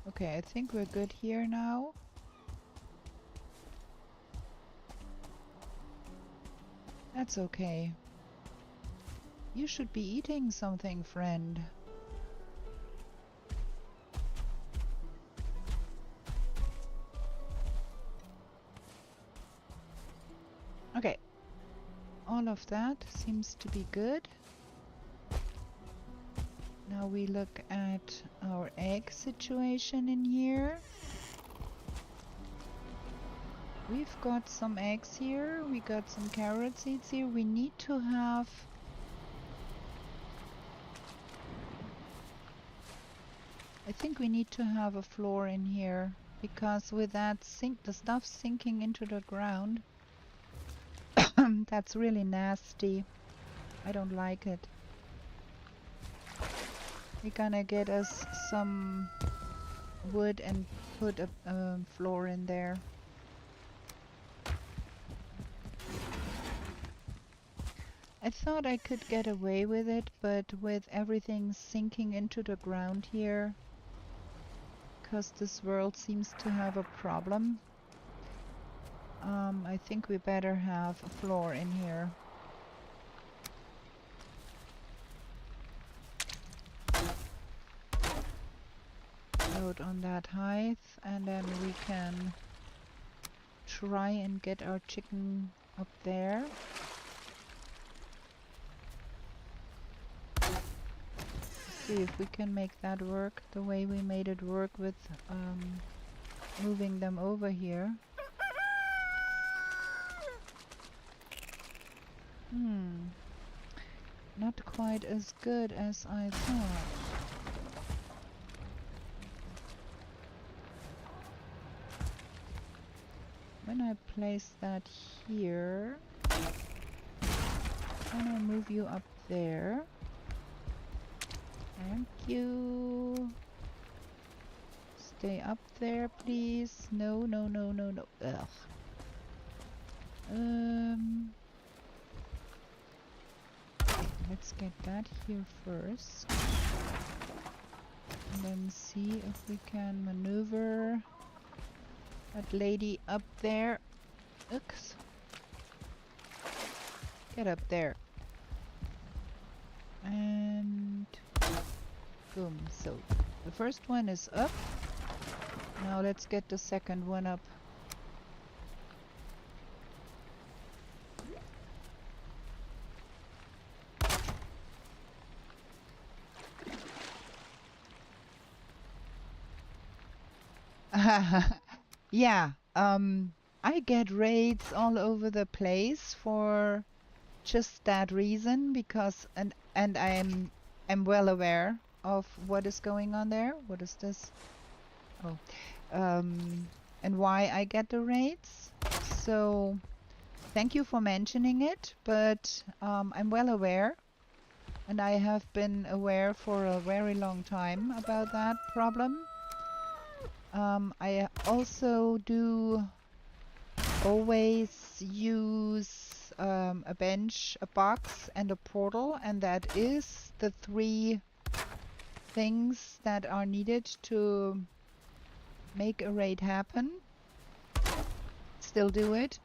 Okay, I think we're good here now. That's okay. You should be eating something, friend. Okay. All of that seems to be good. Now we look at our egg situation in here. We've got some eggs here, we got some carrot seeds here. We need to have I think we need to have a floor in here, because with that the stuff sinking into the ground, that's really nasty. I don't like it. We're gonna get us some wood and put a floor in there. I thought I could get away with it, but with everything sinking into the ground here, because this world seems to have a problem, I think we better have a floor in here. Out on that height, and then we can try and get our chicken up there. See if we can make that work the way we made it work with moving them over here. Not quite as good as I thought. When I place that here, I'm gonna move you up there. Thank you. Stay up there, please. No, no, no, no, no. Ugh. Let's get that here first. And then see if we can maneuver that lady up there. Oops. Get up there. And boom. So the first one is up. Now let's get the second one up. Yeah, I get raids all over the place for just that reason, because and I'm well aware of what is going on there. What is this? Oh, and why I get the raids. So thank you for mentioning it, but I'm well aware, and I have been aware for a very long time about that problem. I also do always use a bench, a box, and a portal, and that is the three things that are needed to make a raid happen. Still do it.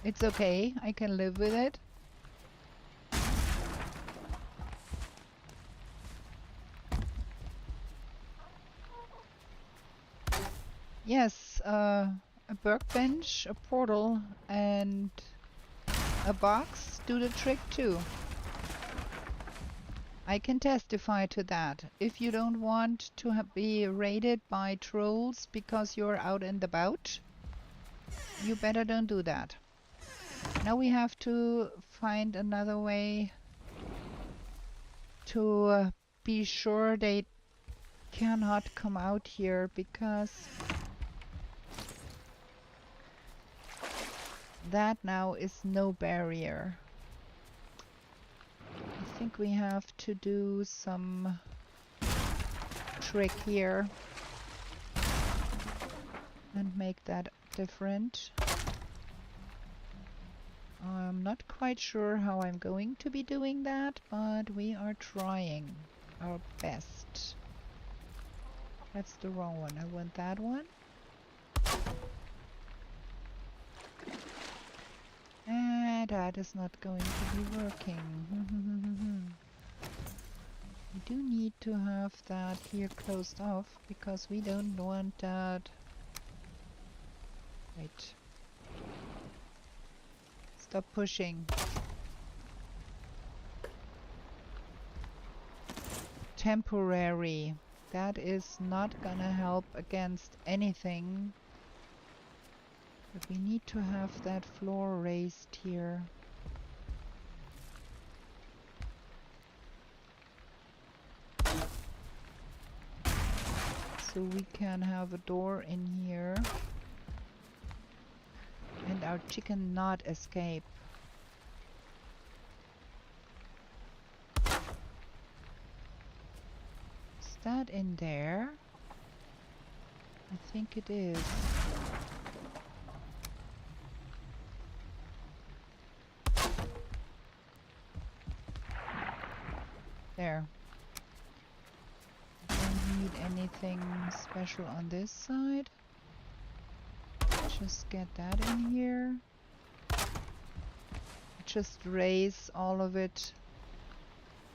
It's okay, I can live with it. Yes, a workbench, a portal, and a box do the trick too. I can testify to that. If you don't want to be raided by trolls because you're out and about, you better don't do that. Now we have to find another way to be sure they cannot come out here, because that now is no barrier. I think we have to do some trick here and make that different. I'm not quite sure how I'm going to be doing that, but we are trying our best. That's the wrong one. I want that one. And that is not going to be working. We do need to have that here closed off, because we don't want that. Wait. Stop pushing. Temporary. That is not gonna help against anything. But we need to have that floor raised here. So we can have a door in here. And our chicken not escape. Is that in there? I think it is. There. Don't need anything special on this side. Just get that in here. Just raise all of it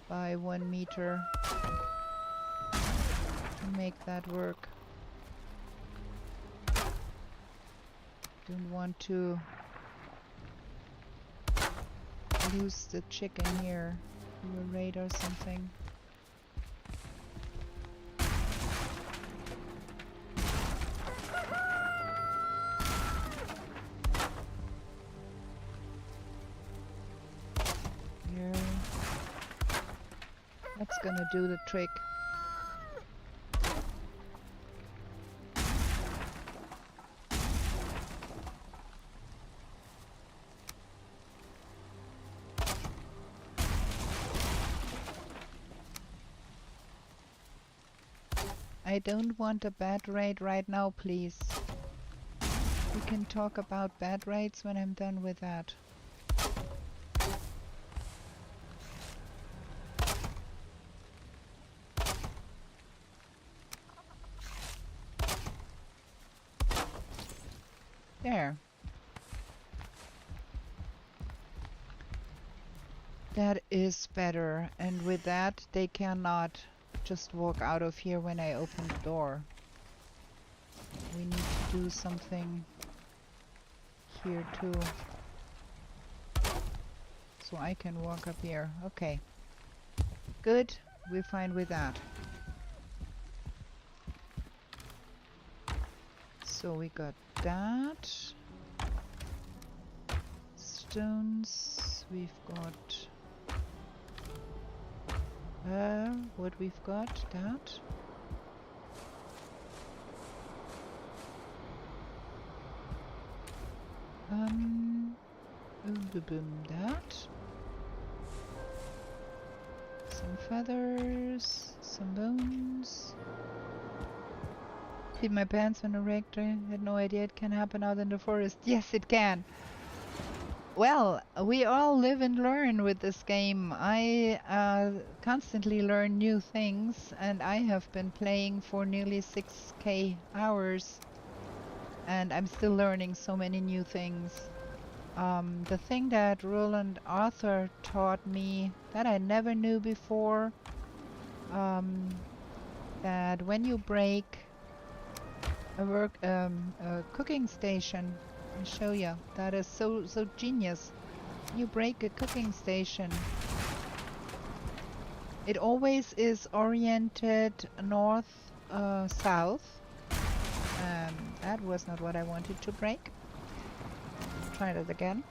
by 1 meter to make that work. Don't want to lose the chicken here to a raid or something. Here. That's gonna do the trick. I don't want a bad raid right now, please. We can talk about bad raids when I'm done with that. There. That is better, and with that they cannot just walk out of here when I open the door. We need to do something here too. So I can walk up here. Okay. Good. We're fine with that. So we got that. Stones. We've got what we've got, that. That. Some feathers, some bones. Peed my pants when a rector. Had no idea it can happen out in the forest. Yes, it can. Well, we all live and learn with this game. I constantly learn new things, and I have been playing for nearly 6K hours, and I'm still learning so many new things. The thing that Roland Arthur taught me that I never knew before, that when you break a cooking station, I'll show you. That is so genius. You break a cooking station. It always is oriented north, south. That was not what I wanted to break. Try that again.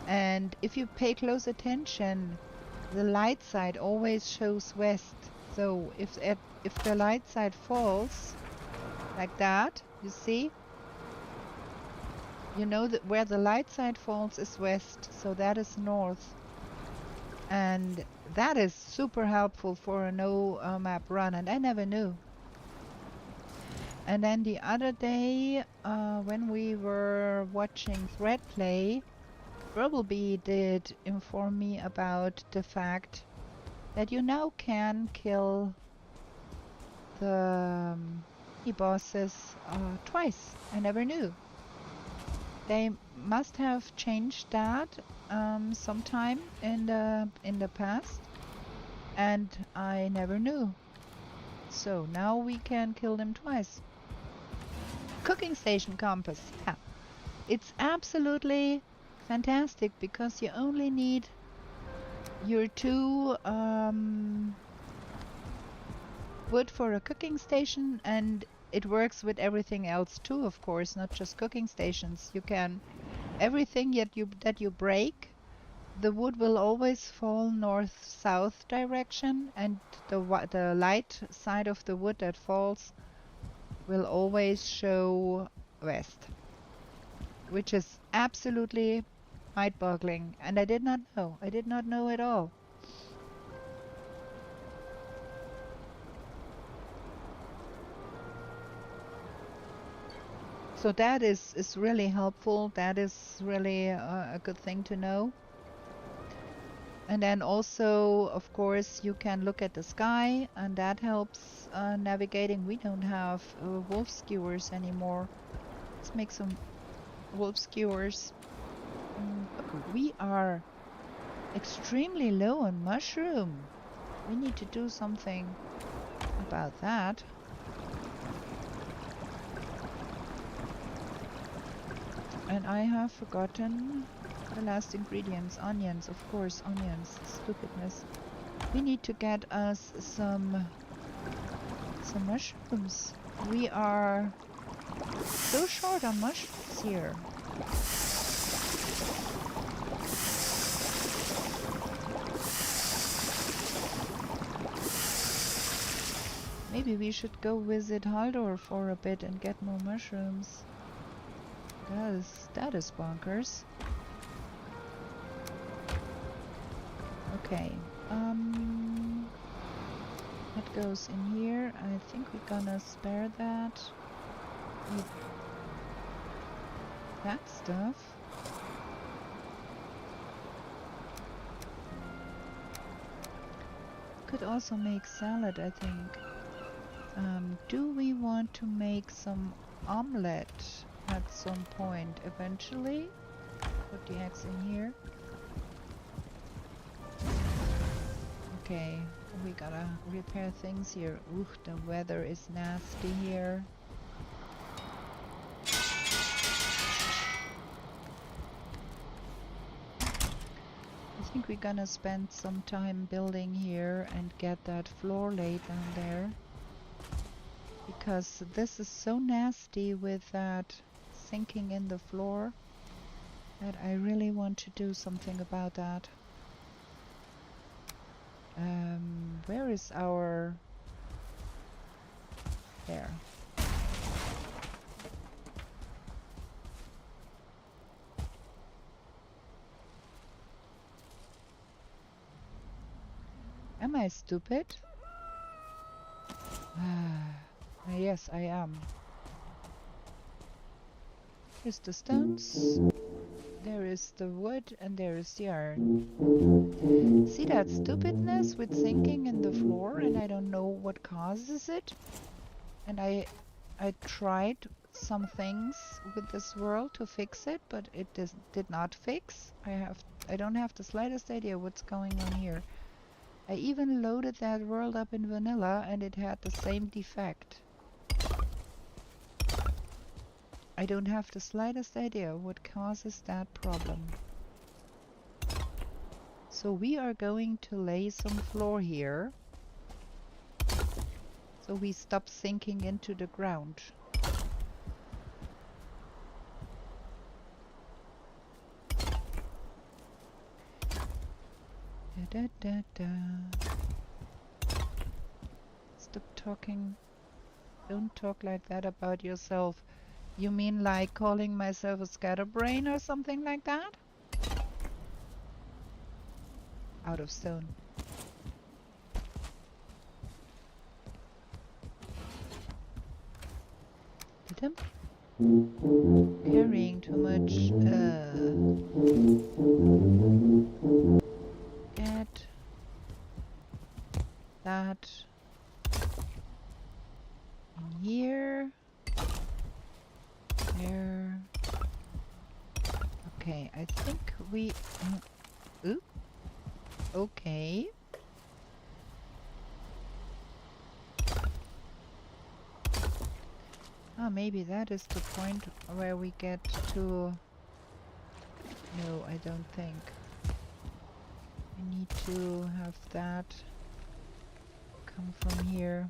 And if you pay close attention, the light side always shows west. So if the light side falls like that, you see? You know that where the light side falls is west, so that is north. And that is super helpful for a no map run, and I never knew. And then the other day, when we were watching Thread Play, Bumblebee did inform me about the fact that you now can kill the bosses twice. I never knew. They must have changed that sometime in the past, and I never knew. So now we can kill them twice. Cooking station compass, yeah, it's absolutely fantastic because you only need your 2 wood for a cooking station, and it works with everything else too, of course, not just cooking stations. You can everything that you break, the wood will always fall north-south direction, and the light side of the wood that falls will always show west, which is absolutely mind-boggling, and I did not know. I did not know at all. So that is really helpful. That is really a good thing to know. And then also, of course, you can look at the sky, and that helps navigating. We don't have wolf skewers anymore. Let's make some wolf skewers. We are extremely low on mushroom. We need to do something about that. And I have forgotten the last ingredients. Onions, of course, onions. Stupidness. We need to get us some mushrooms. We are so short on mushrooms here. Maybe we should go visit Haldor for a bit and get more mushrooms. That is bonkers. Okay. That goes in here. I think we're gonna spare that. With that stuff. Could also make salad, I think. Do we want to make some omelette at some point eventually? Put the eggs in here. Okay, we gotta repair things here. Ooh, the weather is nasty here. I think we're gonna spend some time building here and get that floor laid down there. because this is so nasty with that sinking in the floor that I really want to do something about that. Where is our... There. Am I stupid? Yes, I am. Here's the stones. There is the wood and there is the iron. See that stupidness with sinking in the floor and I don't know what causes it? And I tried some things with this world to fix it, but it did not fix. I don't have the slightest idea what's going on here. I even loaded that world up in vanilla and it had the same defect. I don't have the slightest idea what causes that problem. So we are going to lay some floor here, so we stop sinking into the ground. Da, da, da, da. Stop talking. Don't talk like that about yourself. You mean like calling myself a scatterbrain or something like that? Out of stone. Carrying too much. Get that in here. There. Okay, I think we... ooh. Okay. Ah, maybe that is the point where we get to... No, I don't think. I need to have that come from here.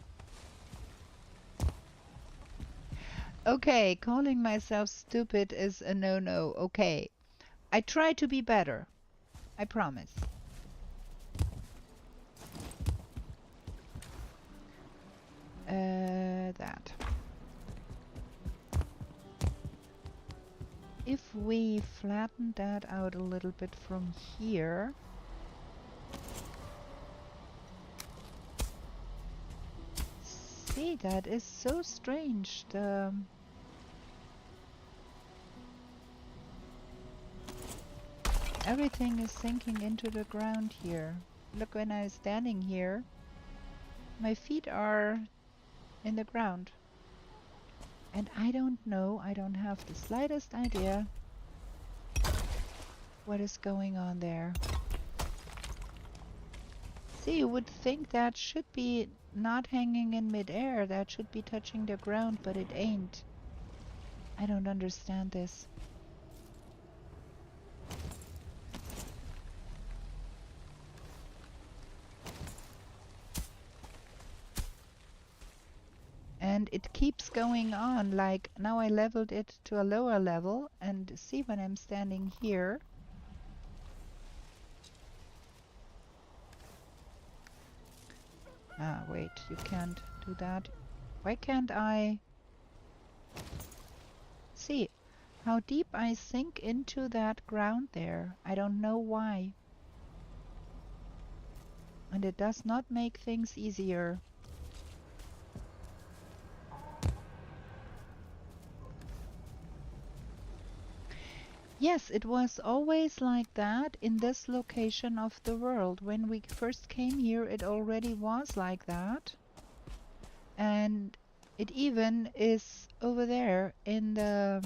Okay, calling myself stupid is a no-no. Okay. I try to be better. I promise. That. If we flatten that out a little bit from here... See, that is so strange. Everything is sinking into the ground here. Look, when I'm standing here, my feet are in the ground. And I don't know, I don't have the slightest idea what is going on there. See, you would think that should be not hanging in midair, that should be touching the ground, but it ain't. I don't understand this. And it keeps going on, like now I leveled it to a lower level, and see, when I'm standing here, ah, wait, you can't do that. Why can't I see how deep I sink into that ground there? I don't know why. And it does not make things easier. Yes, it was always like that in this location of the world. When we first came here, it already was like that. And it even is over there in the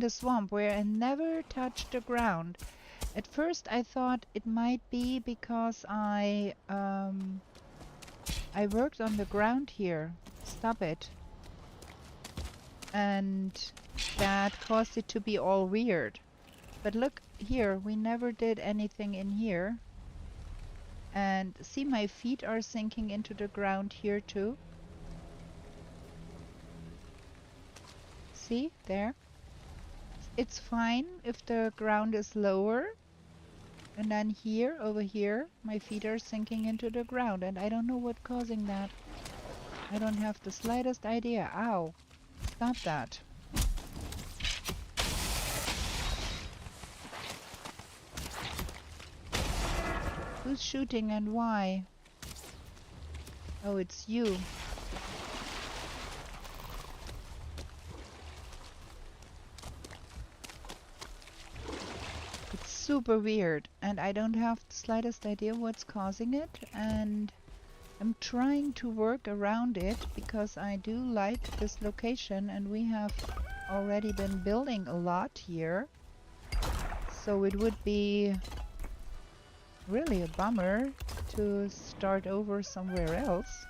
swamp where I never touched the ground. At first I thought it might be because I worked on the ground here. Stop it. And that caused it to be all weird. But look here, we never did anything in here. And see, my feet are sinking into the ground here too. See, there. It's fine if the ground is lower. And then here, over here, my feet are sinking into the ground. And I don't know what's causing that. I don't have the slightest idea. Ow. Stop that. Who's shooting and why? Oh, it's you. It's super weird, and I don't have the slightest idea what's causing it, and I'm trying to work around it because I do like this location, and we have already been building a lot here. So it would be really a bummer to start over somewhere else.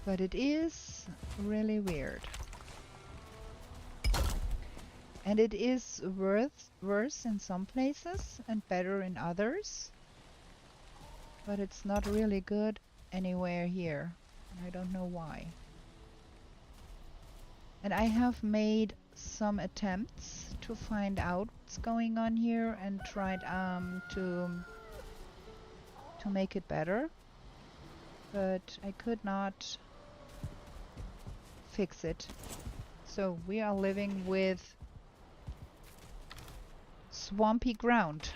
But it is really weird. And it is worse in some places and better in others. But it's not really good anywhere here. I don't know why. And I have made some attempts to find out what's going on here and tried to make it better. But I could not fix it. So we are living with swampy ground.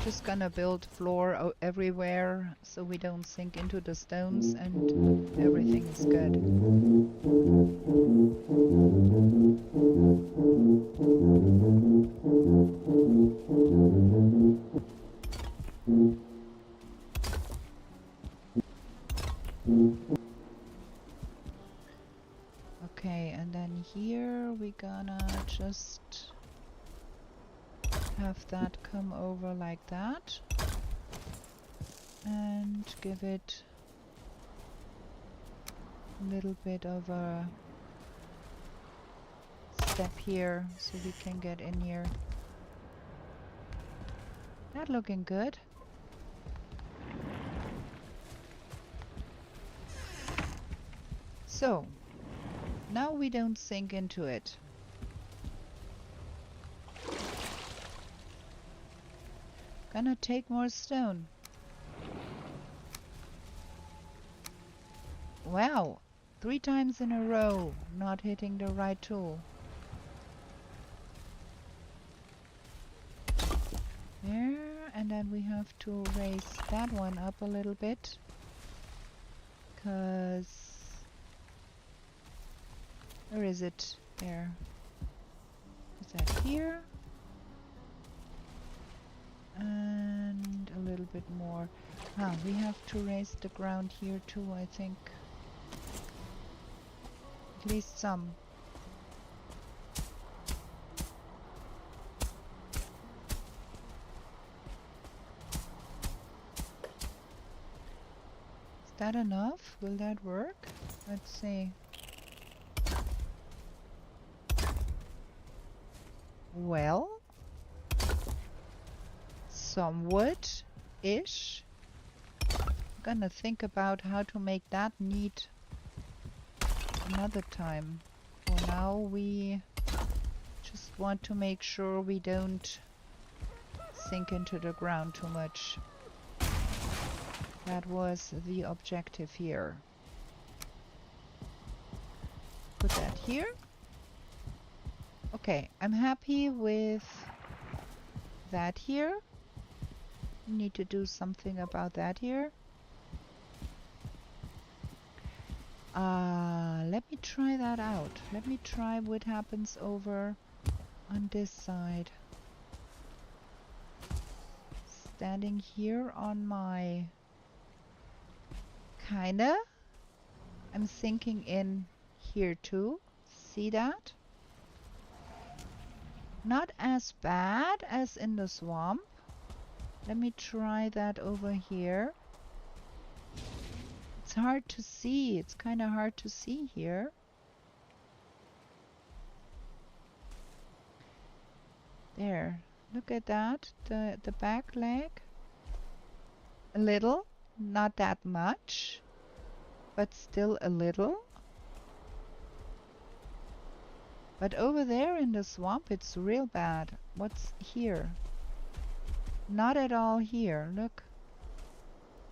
Just gonna build floor everywhere so we don't sink into the stones and everything is good. Okay, and then here we're gonna just have that come over like that and give it a little bit of a step here so we can get in here. Not looking good. So now we don't sink into it. Gonna take more stone. Wow, 3 times in a row not hitting the right tool. There, and then we have to raise that one up a little bit, because where is it? There. Is that here? And a little bit more. Ah, we have to raise the ground here too, I think. At least some. Is that enough? Will that work? Let's see. Well, somewhat-ish. I'm gonna think about how to make that neat another time. For now, we just want to make sure we don't sink into the ground too much. That was the objective here. Put that here. Okay, I'm happy with that here. Need to do something about that here. Let me try that out. Let me try what happens over on this side. Standing here on my... Kinda. I'm sinking in here too. See that? Not as bad as in the swamp. Let me try that over here. It's hard to see. It's kind of hard to see here. There. Look at that. The back leg. A little. Not that much. But still a little. But over there in the swamp, it's real bad. What's here? Not at all here. Look.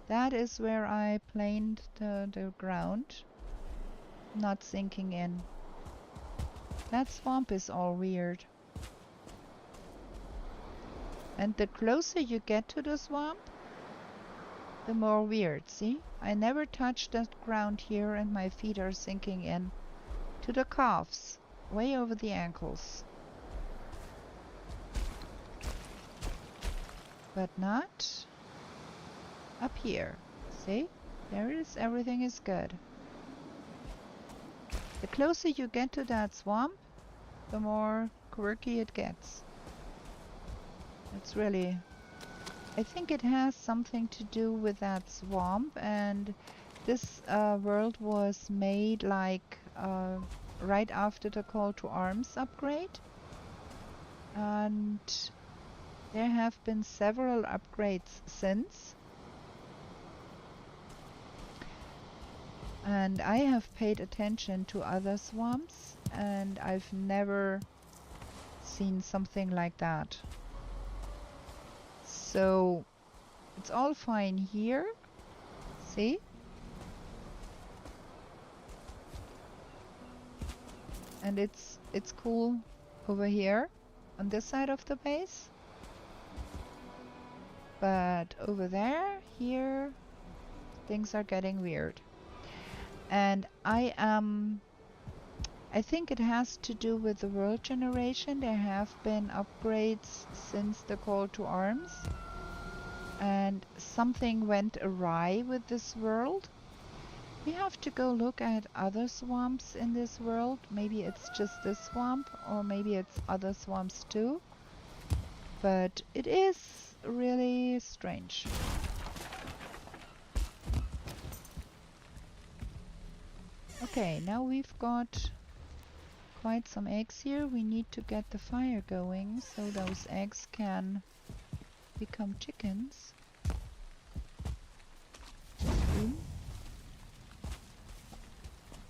That is where I planed the ground. Not sinking in. That swamp is all weird. And the closer you get to the swamp, the more weird. See? I never touched that ground here and my feet are sinking in to the calves. Way over the ankles. But not up here. See? There it is. Everything is good. The closer you get to that swamp, the more quirky it gets. It's really... I think it has something to do with that swamp, and this world was made like right after the Call to Arms upgrade, and there have been several upgrades since, and I have paid attention to other swamps and I've never seen something like that. So it's all fine here, see? And it's cool over here on this side of the base. But over there, here, things are getting weird. And I think it has to do with the world generation. There have been upgrades since the Call to Arms. And something went awry with this world. We have to go look at other swamps in this world. Maybe it's just this swamp, or maybe it's other swamps too. But it is really strange. Okay, now we've got quite some eggs here. We need to get the fire going so those eggs can become chickens.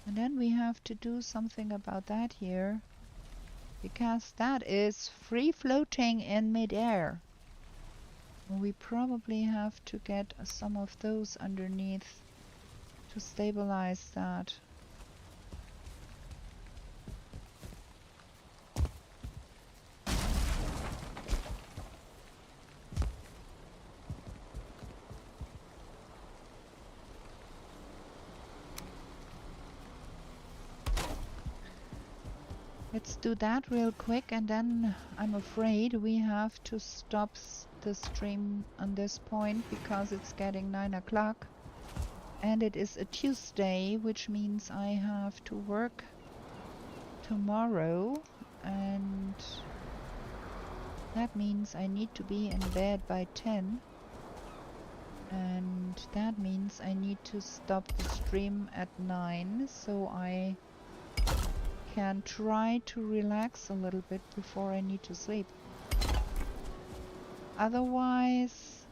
And then we have to do something about that here, because that is free floating in midair. We probably have to get some of those underneath to stabilize that. Let's do that real quick, and then I'm afraid we have to stop the stream on this point because it's getting 9 o'clock and it is a Tuesday, which means I have to work tomorrow, and that means I need to be in bed by 10, and that means I need to stop the stream at 9 so I can try to relax a little bit before I need to sleep. Otherwise,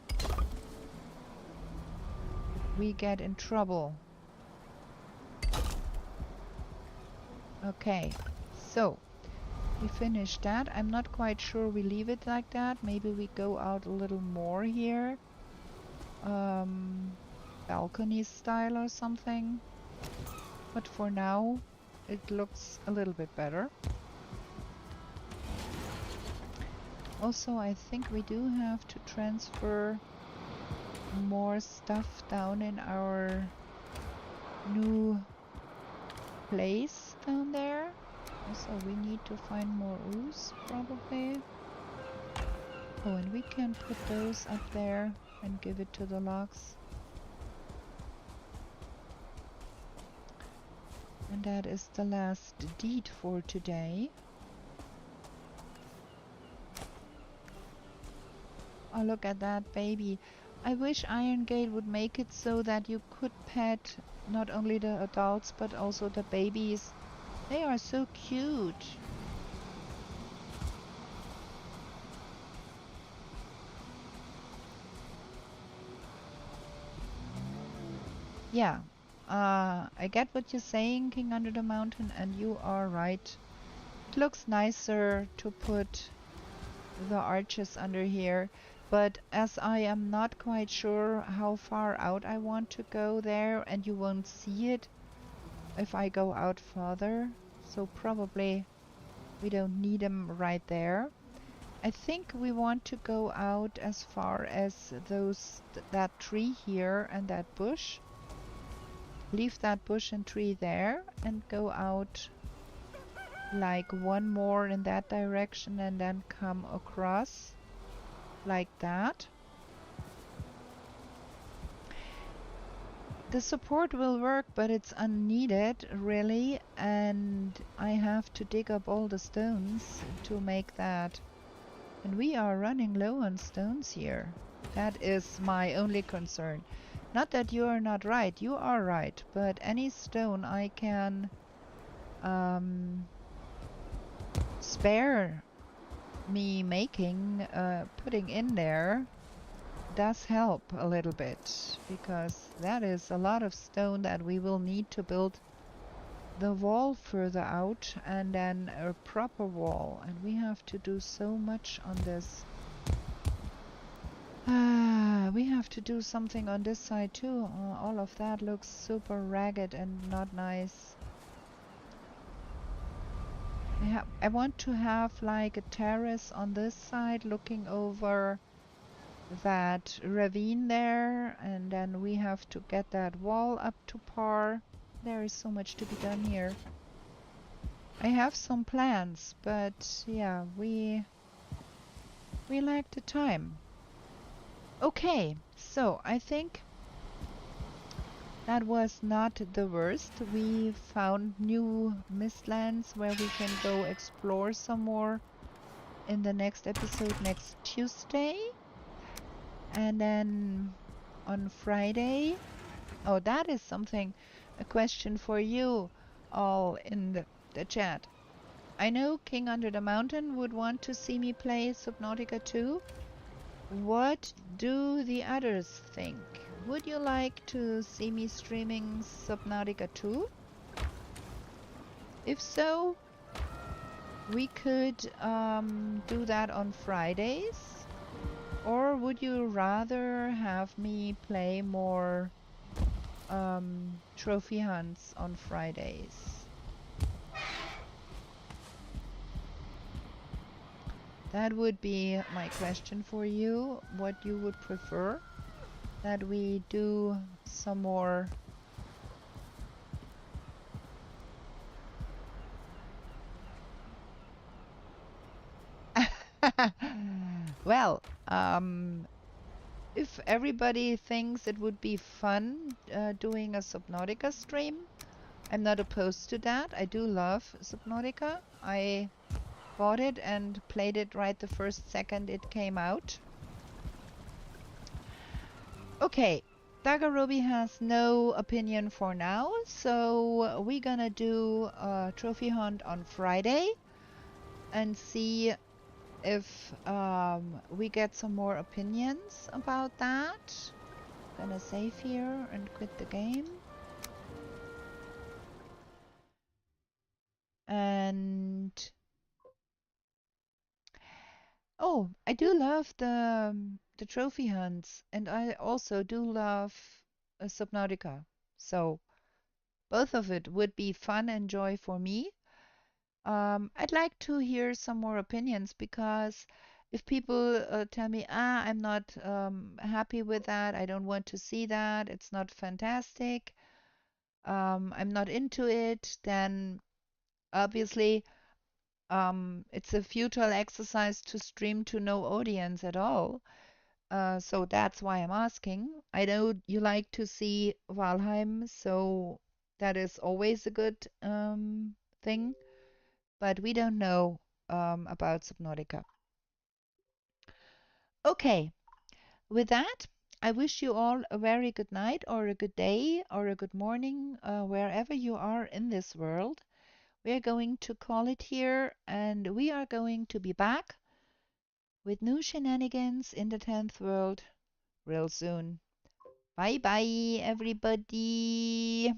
we get in trouble. Okay, so we finished that. I'm not quite sure we leave it like that. Maybe we go out a little more here. Balcony style or something. But for now, it looks a little bit better. Also, I think we do have to transfer more stuff down in our new place down there. Also, we need to find more ooze, probably. Oh, and we can put those up there and give it to the logs. And that is the last deed for today. Oh, look at that baby. I wish Iron Gate would make it so that you could pet not only the adults but also the babies. They are so cute. Yeah, I get what you're saying, King Under the Mountain, and you are right. It looks nicer to put the arches under here, but as I am not quite sure how far out I want to go there, and you won't see it if I go out further, so probably we don't need them right there. I think we want to go out as far as that tree here and that bush. Leave that bush and tree there and go out like one more in that direction and then come across like that. The support will work, but it's unneeded really, and I have to dig up all the stones to make that. And we are running low on stones here. That is my only concern. Not that you are not right, you are right, but any stone I can spare me making, putting in there does help a little bit, because that is a lot of stone that we will need to build the wall further out and then a proper wall, and we have to do so much on this. We have to do something on this side too. All of that looks super ragged and not nice. I want to have like a terrace on this side looking over that ravine there, and then we have to get that wall up to par. There is so much to be done here. I have some plans, but yeah, we lack the time. Okay, so I think that was not the worst. We found new mistlands where we can go explore some more in the next episode next Tuesday. And then on Friday, oh, that is something, a question for you all in the chat. I know King Under the Mountain would want to see me play Subnautica 2. What do the others think? Would you like to see me streaming Subnautica 2? If so, we could do that on Fridays. Or would you rather have me play more trophy hunts on Fridays? That would be my question for you, what you would prefer. That we do some more well, if everybody thinks it would be fun doing a Subnautica stream, I'm not opposed to that. I do love Subnautica. I bought it and played it right the first second it came out. Okay, Dagarobi has no opinion for now, so we're gonna do a trophy hunt on Friday and see if we get some more opinions about that. Gonna save here and quit the game. And oh, I do love the trophy hunts, and I also do love Subnautica. So both of it would be fun and joy for me. I'd like to hear some more opinions, because if people tell me, I'm not happy with that, I don't want to see that, it's not fantastic, I'm not into it, then obviously it's a futile exercise to stream to no audience at all. So that's why I'm asking. I know you like to see Valheim, so that is always a good thing, but we don't know about Subnautica. Okay, With that, I wish you all a very good night or a good day or a good morning, wherever you are in this world. We are going to call it here and we are going to be back with new shenanigans in the 10th world real soon. Bye bye, everybody.